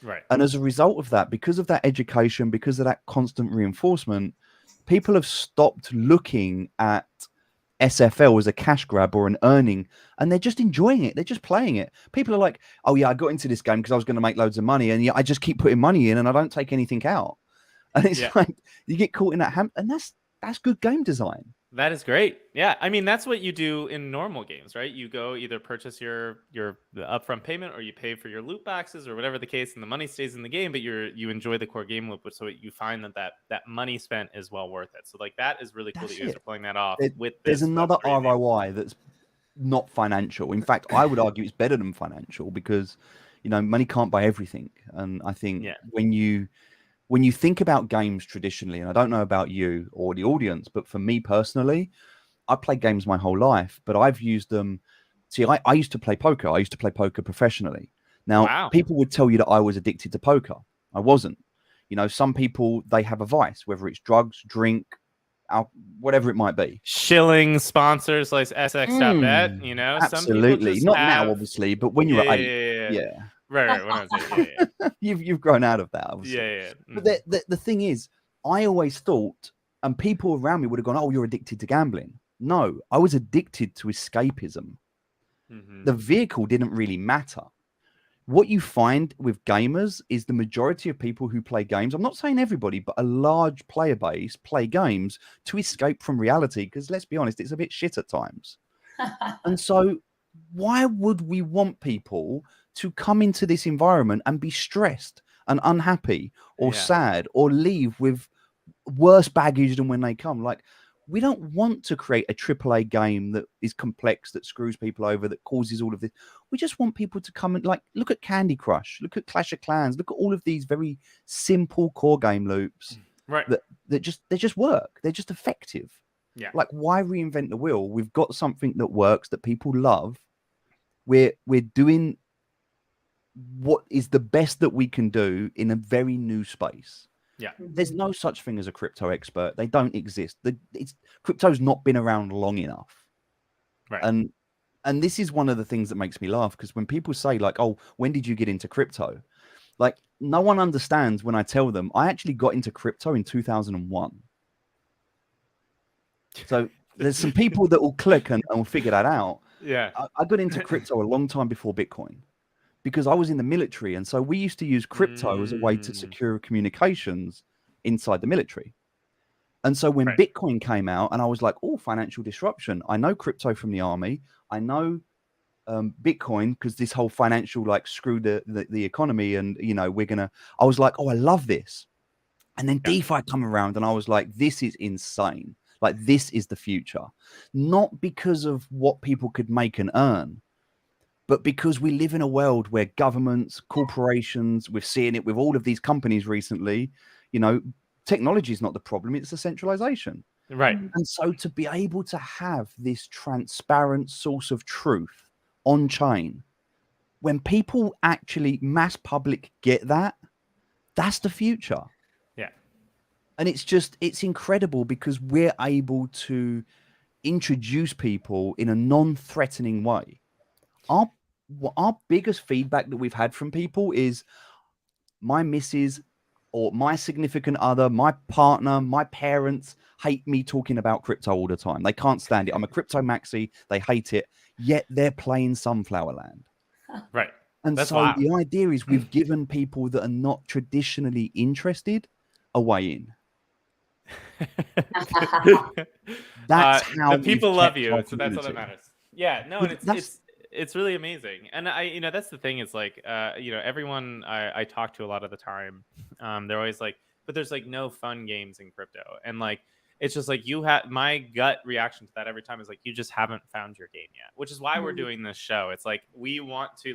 Right. And as a result of that, because of that education, because of that constant reinforcement, people have stopped looking at SFL as a cash grab or an earning, and they're just enjoying it. They're just playing it. People are like, oh yeah, I got into this game because I was going to make loads of money, and yeah, I just keep putting money in and I don't take anything out. And it's like you get caught in that and that's good game design. That is great. Yeah, I mean that's what you do in normal games, right? You go either purchase the upfront payment, or you pay for your loot boxes, or whatever the case, and the money stays in the game. But you enjoy the core game loop, so you find that money spent is well worth it. So like that is really cool that you guys are pulling that off with this. There's another ROI that's not financial. In fact, I would argue it's better than financial because money can't buy everything. And I think when you think about games traditionally, and I don't know about you or the audience, but for me personally, I played games my whole life, but I've used them. See, I used to play poker. I used to play poker professionally. Now, people would tell you that I was addicted to poker. I wasn't. Some people, they have a vice, whether it's drugs, drink, whatever it might be. Shilling sponsors like SX.bet, Absolutely. Not now, obviously, but when you were 8. Yeah. Right. When I was 8, You've grown out of that, obviously. Yeah. But the thing is, I always thought, and people around me would have gone, oh, you're addicted to gambling. No, I was addicted to escapism. The vehicle didn't really matter. What you find with gamers is the majority of people who play games, I'm not saying everybody, but a large player base play games to escape from reality, because let's be honest, it's a bit shit at times. And so why would we want people to come into this environment and be stressed and unhappy or sad or leave with worse baggage than when they come? Like, we don't want to create a AAA game that is complex, that screws people over, that causes all of this. We just want people to come and look at Candy Crush, look at Clash of Clans, look at all of these very simple core game loops, right? They just work. They're just effective. Yeah. Like, why reinvent the wheel? We've got something that works, that people love. We're doing what is the best that we can do in a very new space. Yeah. There's no such thing as a crypto expert. They don't exist. Crypto's not been around long enough. Right. And this is one of the things that makes me laugh, because when people say like, oh, when did you get into crypto? Like, no one understands when I tell them I actually got into crypto in 2001. So there's some people that will click and will figure that out. Yeah. I got into crypto a long time before Bitcoin, because I was in the military. And so we used to use crypto as a way to secure communications inside the military. And so when Bitcoin came out, and I was like, oh, financial disruption. I know crypto from the army. I know Bitcoin, because this whole financial, screw the economy. And, I was like, oh, I love this. And then DeFi come around and I was like, this is insane. Like, this is the future. Not because of what people could make and earn, but because we live in a world where governments, corporations, we're seeing it with all of these companies recently, technology is not the problem, it's the centralization. Right. And so to be able to have this transparent source of truth on chain, when people actually, mass public, get that, that's the future. Yeah. And it's incredible, because we're able to introduce people in a non-threatening way. Our biggest feedback that we've had from people is my missus or my significant other, my partner, my parents hate me talking about crypto all the time. They can't stand it. I'm a crypto maxi. They hate it. Yet they're playing Sunflower Land. Right. And That's so wild. the idea is we've given people that are not traditionally interested a way in. That's how the people love you. So that's community. all that matters. Yeah, no, and it's really amazing. And that's the thing is everyone I talk to a lot of the time, they're always like, but there's no fun games in crypto. And it's just my gut reaction to that every time is you just haven't found your game yet, which is why we're doing this show. It's we want to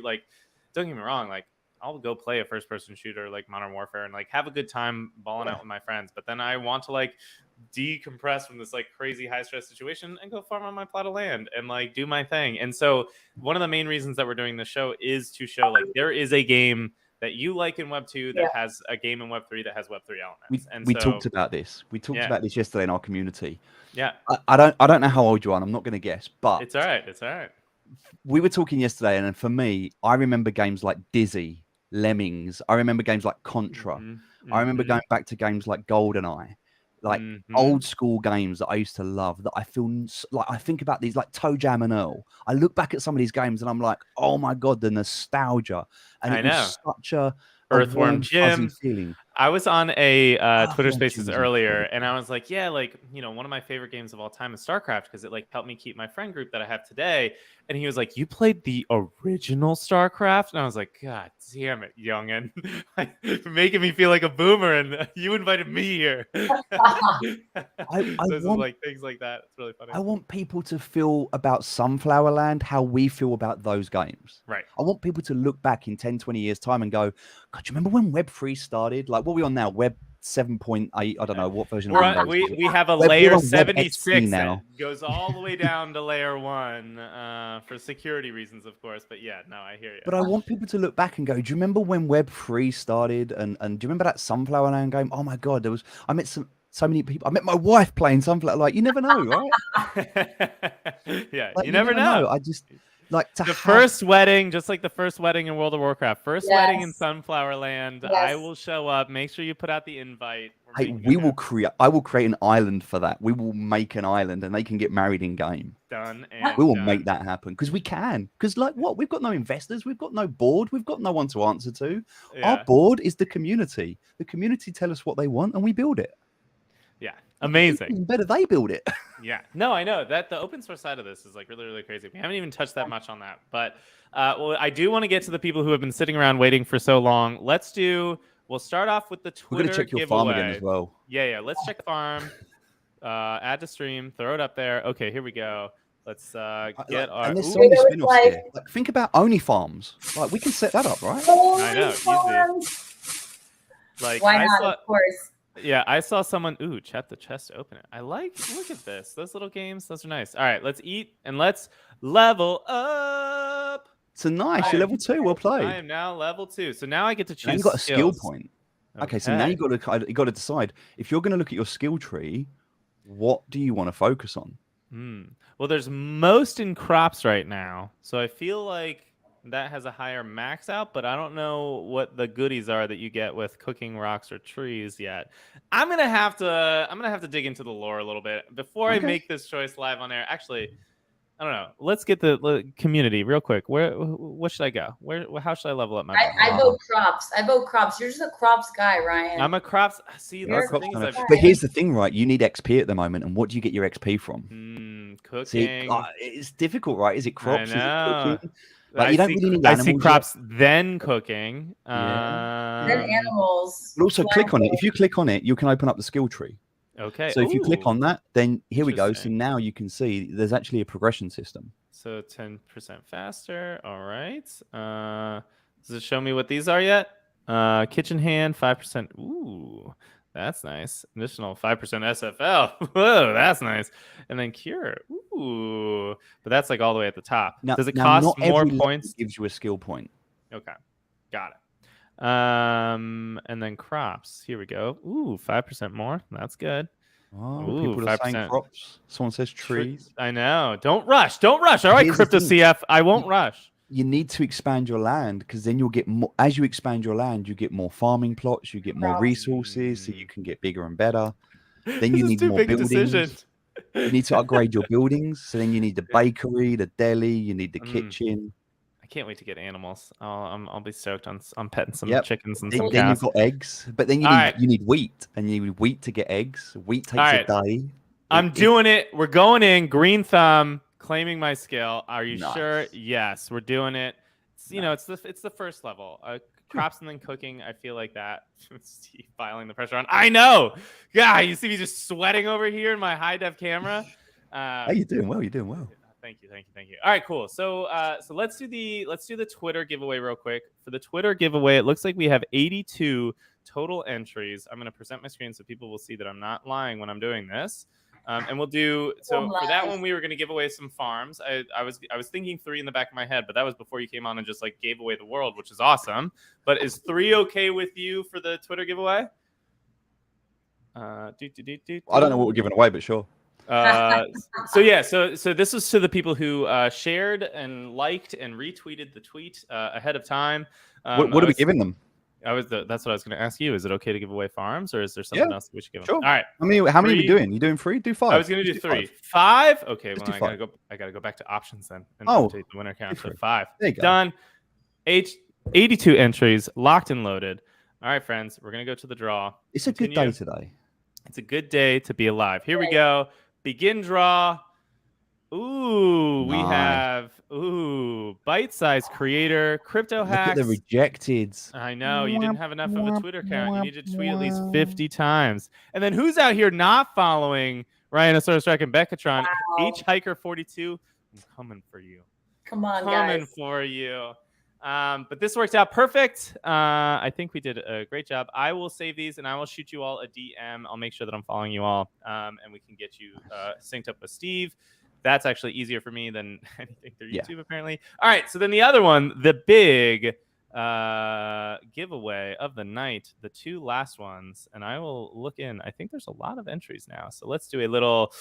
don't get me wrong, I'll go play a first-person shooter like Modern Warfare and have a good time balling out with my friends. But then I want to decompress from this crazy high-stress situation and go farm on my plot of land and do my thing. And so one of the main reasons that we're doing this show is to show there is a game that you like in Web 2 that has a game in Web 3 that has Web 3 elements. We talked about this. We talked about this yesterday in our community. Yeah. I don't know how old you are, and I'm not going to guess, but it's all right. It's all right. We were talking yesterday, and for me, I remember games like Dizzy, Lemmings. I remember games like Contra. I remember going back to games like GoldenEye. like old school games that I used to love, that I feel like I think about these, like Toe Jam and Earl. I look back at some of these games and I'm like, oh my God, the nostalgia. And it was such a Earthworm warm, Jim. fuzzy feeling. I was on a Twitter Earthworm Spaces Jim's earlier, incredible. and I was like, yeah, like, you know, one of my favorite games of all time is StarCraft, because it like helped me keep my friend group that I have today. And he was like, you played the original StarCraft? And I was like, God damn it, youngin. Like, making me feel like a boomer, and you invited me here. I want, like things like that. It's really funny. I want people to feel about Sunflower Land how we feel about those games. Right. I want people to look back in 10, 20 years time and go, God, do you remember when Web3 started? Like, what are we on now? Web 7.8? I don't know what version of Windows. We have a layer 76 now. that goes all the way down to layer 1 for security reasons, of course. But yeah, no, I hear you. But I want people to look back and go, do you remember when Web3 started? And do you remember that Sunflower Land game? Oh my God, I met so many people. I met my wife playing Sunflower. Like, you never know, right? Yeah, like, you never know. I just like to first wedding, just like the first wedding in World of Warcraft. First wedding in Sunflower Land. I will show up. Make sure you put out the invite. Hey, I will create an island for that. We will make an island, and they can get married in game. Done. And we will make that happen, because we can. Because like what? We've got no investors. We've got no board. We've got no one to answer to. Yeah. Our board is the community. The community tell us what they want, and we build it. Yeah, amazing. Even better, they build it. Yeah, no, I know that the open source side of this is like really, really crazy. We haven't even touched that much on that, but well, I do want to get to the people who have been sitting around waiting for so long. We'll start off with the Twitter We're gonna check your giveaway. Farm again as well. Yeah. Let's check the farm. Add to stream. Throw it up there. Okay, here we go. Let's get our. And there's so many spin-offs here. Like, think about Only Farms. Like, we can set that up, right? I know. Easy. Like, why not? Of course. Yeah, I saw someone. Ooh, chat the chest to open it. Look at this. Those little games. Those are nice. All right, let's eat and let's level up. So nice. You're level 2. Well played. I am now level 2. So now I get to choose. Now you got a skill skills. point. Okay, so now you got to decide, if you're going to look at your skill tree, what do you want to focus on? Well, there's most in crops right now, so I feel like that has a higher max out, but I don't know what the goodies are that you get with cooking rocks or trees yet. I'm gonna have to dig into the lore a little bit before I make this choice live on air. Actually, I don't know. Let's get the community real quick. What should I go? How should I level up my? I vote crops. You're just a crops guy, Ryan. I'm a crops. See, that's the thing but here's the thing, right? You need XP at the moment, and what do you get your XP from? Cooking. See, it's difficult, right? Is it crops? I know. Is it cooking? Like, you don't really need animals. I see crops, then cooking. Then animals. But also click on it. If you click on it, you can open up the skill tree. Okay. So if you click on that, then here we go. So now you can see there's actually a progression system. So 10% faster. All right. Does it show me what these are yet? Kitchen hand, 5%. Ooh, that's nice. Additional 5% SFL. Whoa, that's nice. And then cure. Ooh, but that's like all the way at the top. Does it cost more points? Gives you a skill point. Okay, got it. And then crops. Here we go. Ooh, 5% more. That's good. Oh, people are saying crops. Someone says trees. I know. Don't rush. All right, Crypto CF. I won't rush. You need to expand your land, because then you'll get more. As you expand your land, you get more farming plots. You get more resources, so you can get bigger and better. Then you need more buildings. You need to upgrade your buildings. So then you need the bakery, the deli. You need the kitchen. I can't wait to get animals. I'll be stoked on petting some chickens and Then some cows. you've got eggs, but then you need wheat, and you need wheat to get eggs. Wheat takes a day. I'm doing it. We're going in. Green thumb. Claiming my skill. Are you sure? Yes, we're doing it. It's the first level. Crops and then cooking. I feel like that. Steve filing the pressure on. I know. Yeah, you see me just sweating over here in my high def camera. Hey, you're doing well. You're doing well. Thank you. All right, cool. So let's do the Twitter giveaway real quick. For the Twitter giveaway, it looks like we have 82 total entries. I'm going to present my screen so people will see that I'm not lying when I'm doing this. And we'll do for that one. We were going to give away some farms. I was thinking 3 in the back of my head, but that was before you came on and just like gave away the world, which is awesome. But is 3 okay with you for the Twitter giveaway? I don't know what we're giving away, but sure. So this is to the people who shared and liked and retweeted the tweet ahead of time. What are we giving them? That's what I was going to ask you. Is it okay to give away farms, or is there something else that we should give them? Sure. All right. I mean, how many are we doing? You doing 3? Do 5. I was going to do 3. 5? Okay. Just well, do 5. I gotta go back to options then and Oh, update the winner count to 5. There you go. Done. 82 entries, locked and loaded. All right, friends, we're going to go to the draw. It's a good day today. It's a good day to be alive. Here we go. Begin draw. Ooh, we have bite-sized creator, crypto hacks. Look at the rejected. I know you didn't have enough of a Twitter account. You need to tweet at least 50 times. And then who's out here not following Rhinosaurus Strike and Beccatron? Wow. Hitchhiker42. I'm coming for you. Come on, coming guys. for you. But this worked out perfect. I think we did a great job. I will save these and I will shoot you all a DM. I'll make sure that I'm following you all, and we can get you synced up with Steve. That's actually easier for me than anything through YouTube, apparently. All right, so then the other one, the big giveaway of the night, the 2 last ones, and I will look in. I think there's a lot of entries now, so let's do a little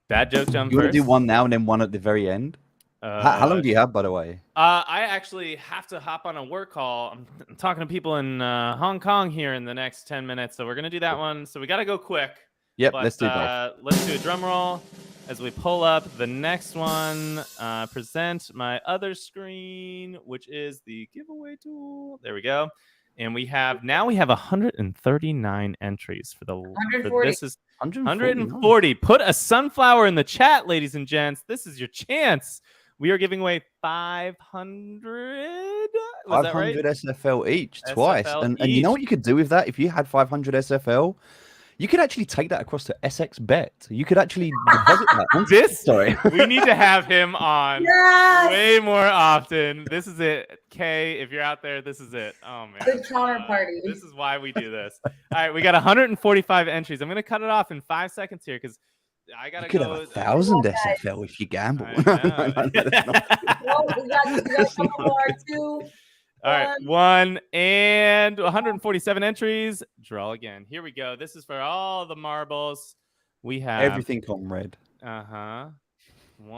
bad joke jump You want first. to do one now and then one at the very end? How long do you have, by the way? I actually have to hop on a work call. I'm talking to people in Hong Kong here in the next 10 minutes, so we're going to do that one. So we got to go quick. Yep, But, let's do both. Let's do a drum roll as we pull up the next one. Present my other screen, which is the giveaway tool. There we go. And we have 139 entries for the 140. This is 140. Put a sunflower in the chat, ladies and gents. This is your chance. We are giving away 500. Was that right? 500 SFL each, twice. SFL And you know what you could do with that? If you had 500 SFL, you could actually take that across to SX Bet. You could actually deposit that. Sorry. We need to have him on way more often. This is it. Kay, if you're out there, this is it. Oh, man. Good counterparty. This is why we do this. All right, we got 145 entries. I'm going to cut it off in 5 seconds here because I got to go. You could have 1,000 SFL if you gamble. We got some more too. All right, 1 and 147 entries. Draw again. Here we go. This is for all the marbles. We have everything on red.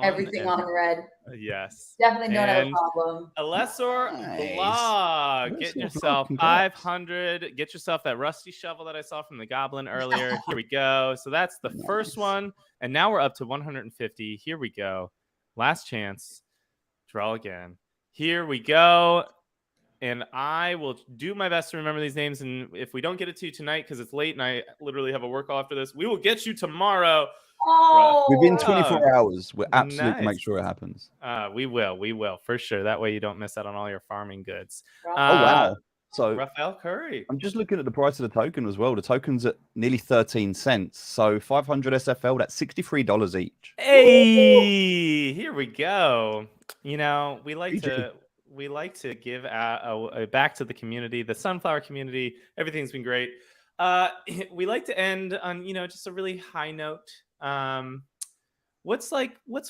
Everything on red. Yes. Definitely don't have a problem. Alessor Blog. Getting yourself 500. Get yourself that rusty shovel that I saw from the goblin earlier. Here we go. So that's the first one. And now we're up to 150. Here we go. Last chance. Draw again. Here we go. And I will do my best to remember these names. And if we don't get it to you tonight because it's late and I literally have a work call after this, we will get you tomorrow. Oh, within 24 hours, we'll absolutely make sure it happens. We will for sure. That way you don't miss out on all your farming goods. Oh wow! So Raphael Curry. I'm just looking at the price of the token as well. The token's at nearly 13 cents. So 500 SFL, that's $63 each. Hey, here we go. You know, we like to give back to the community, the sunflower community. Everything's been great. We like to end on, just a really high note. What's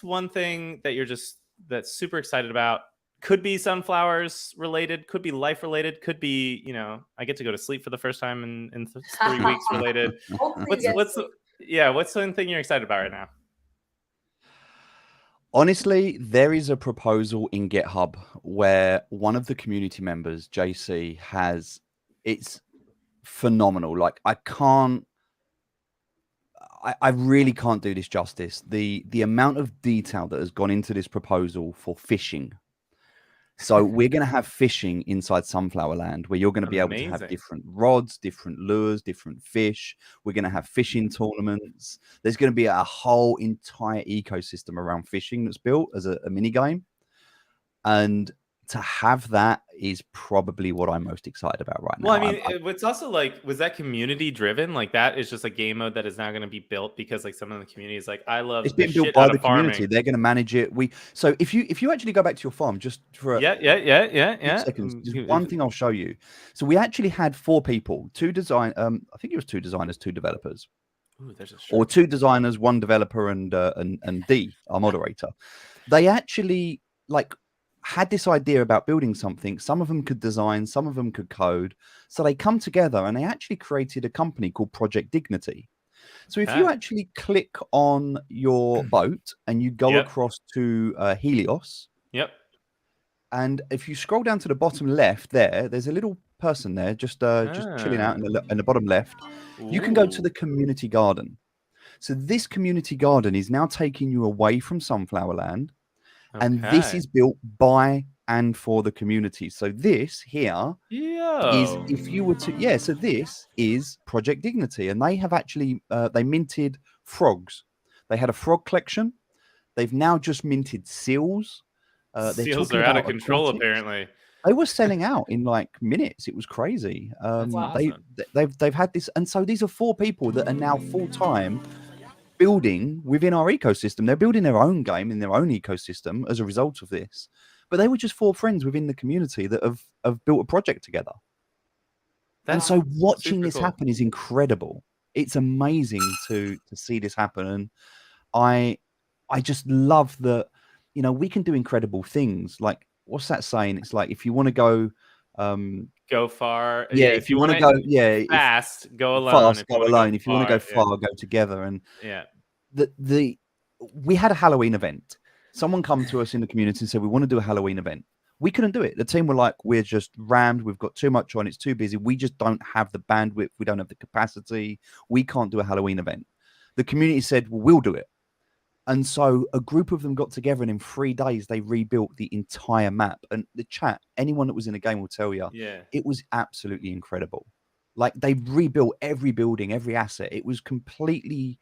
one thing that that's super excited about? Could be sunflowers related, could be life related, could be, I get to go to sleep for the first time in 3 weeks related. What's something you're excited about right now? Honestly, there is a proposal in GitHub where one of the community members, JC, it's phenomenal. Like I really can't do this justice. The amount of detail that has gone into this proposal for fishing. So we're going to have fishing inside Sunflower Land where you're going to be able to have different rods, different lures, different fish. We're going to have fishing tournaments. There's going to be a whole entire ecosystem around fishing that's built as a mini game. And to have that is probably what I'm most excited about right now. Well, I mean, it's also was that community driven? Like that is just a game mode that is now going to be built because some of the community is I love. It's being built by the community. They're going to manage it. So if you actually go back to your farm, just for seconds, just one thing I'll show you. So we actually had 4 people, 2 design. I think it was 2 designers, 2 developers. Ooh, there's or 2 designers, 1 developer, and D, our moderator. They actually had this idea about building something. Some of them could design, some of them could code. So they come together and they actually created a company called Project Dignity. So if you actually click on your boat and you go across to Helios, And if you scroll down to the bottom left there's a little person there just chilling out in the bottom left. You can go to the community garden. So this community garden is now taking you away from Sunflower Land. And this is built by and for the community. So this here is, if you were to, so this is Project Dignity. And they have actually, they minted frogs. They had a frog collection. They've now just minted seals. Seals are out of control, apparently. They were selling out in like minutes. It was crazy. Awesome. They've had this. And so these are 4 people that are now full-time building within our ecosystem. They're building their own game in their own ecosystem as a result of this. But they were just 4 friends within the community that have built a project together. And so watching this happen is incredible. It's amazing to see this happen. And I just love that, you know, we can do incredible things. Like, what's that saying? It's like, if you want to go far. Yeah, if you want to go fast, go alone. Fast, go alone. If you want to go far, go together. And we had a Halloween event. Someone come to us in the community and said, we want to do a Halloween event. We couldn't do it. The team were like, we're just rammed. We've got too much on. It's too busy. We just don't have the bandwidth. We don't have the capacity. We can't do a Halloween event. The community said, well, we'll do it. And so a group of them got together, and in 3 days, they rebuilt the entire map. And the chat, anyone that was in the game will tell you, it was absolutely incredible. Like, they rebuilt every building, every asset. It was completely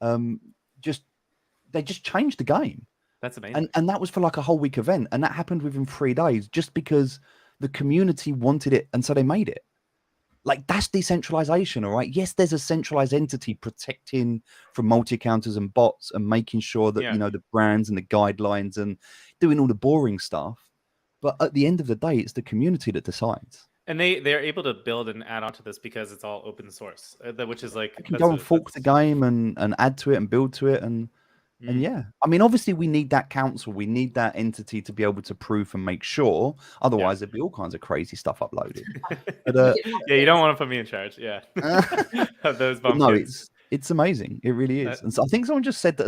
they just changed the game. That's amazing. And that was for like a whole week event. And that happened within 3 days just because the community wanted it. And so they made it. Like, that's decentralization, all right? Yes, there's a centralized entity protecting from multi-counters and bots and making sure that, you know, the brands and the guidelines and doing all the boring stuff. But at the end of the day, it's the community that decides. And they're able to build and add on to this because it's all open source, which is like... You can go and fork the game and add to it and build to it. And yeah, I mean, obviously we need that council. We need that entity to be able to prove and make sure. Otherwise, there'd be all kinds of crazy stuff uploaded. But, you don't want to put me in charge. Yeah, of those bumpkins. No, it's amazing. It really is. And so I think someone just said that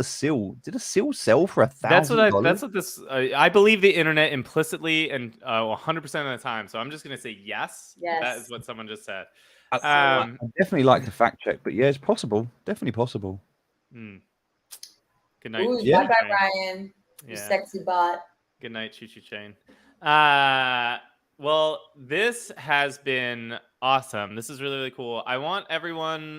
did a seal sell for $1,000? That's what this. I believe the internet implicitly and 100% of the time. So I'm just gonna say yes. That is what someone just said. I definitely like to fact check, but yeah, it's possible. Definitely possible. Good night. Bye, Ryan. You sexy bot. Good night, Choo Choo Chain. Well, this has been awesome. This is really, really cool. I want everyone.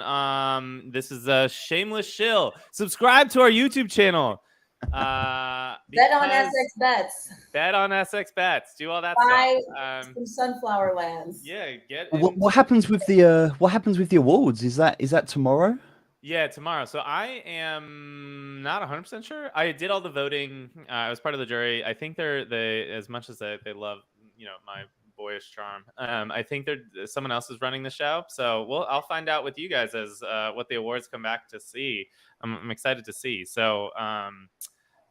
This is a shameless shill. Subscribe to our YouTube channel. Bet on SX Bets. Bet on SX Bets. Do all that stuff. Some Sunflower Lands. Yeah. What happens with the awards? Is that tomorrow? Yeah, tomorrow. So I am not 100% sure. I did all the voting. I was part of the jury. I think they as much as they love, you know, my boyish charm. I think someone else is running the show. So I'll find out with you guys as what the awards come back to see. I'm excited to see. So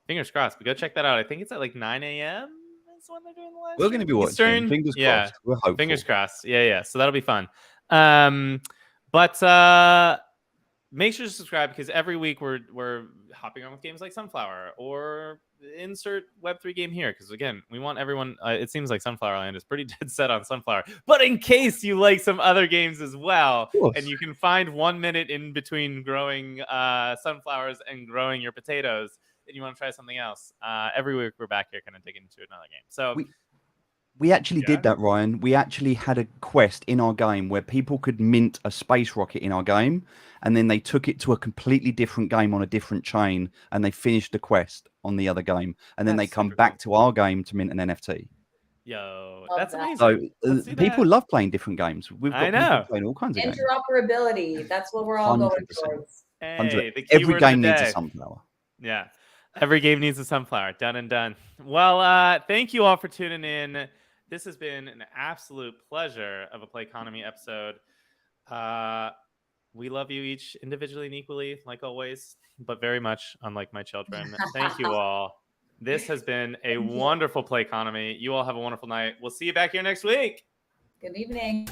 fingers crossed. But go check that out. I think it's at like 9 a.m. is when they're doing the live. We're going to be watching. Eastern. Fingers crossed. We're hopeful. Fingers crossed. Yeah. So that'll be fun. But make sure to subscribe because every week we're hopping on with games like Sunflower or insert Web3 game here. Because again, we want everyone. It seems like Sunflower Land is pretty dead set on Sunflower. But in case you like some other games as well, and you can find 1 minute in between growing sunflowers and growing your potatoes, and you want to try something else, every week we're back here kind of digging into another game. So. We actually did that, Ryan. We actually had a quest in our game where people could mint a space rocket in our game, and then they took it to a completely different game on a different chain, and they finished the quest on the other game, and then they come back to our game to mint an NFT. Yo, that's amazing. So people love playing different games. We've got people playing all kinds of games. Interoperability. That's what we're all 100%. Going towards. Hey, every game needs a sunflower. Yeah. Every game needs a sunflower. Done and done. Well, thank you all for tuning in. This has been an absolute pleasure of a Playconomy episode. We love you each individually and equally, like always, but very much unlike my children. Thank you all. This has been a wonderful Playconomy. You all have a wonderful night. We'll see you back here next week. Good evening.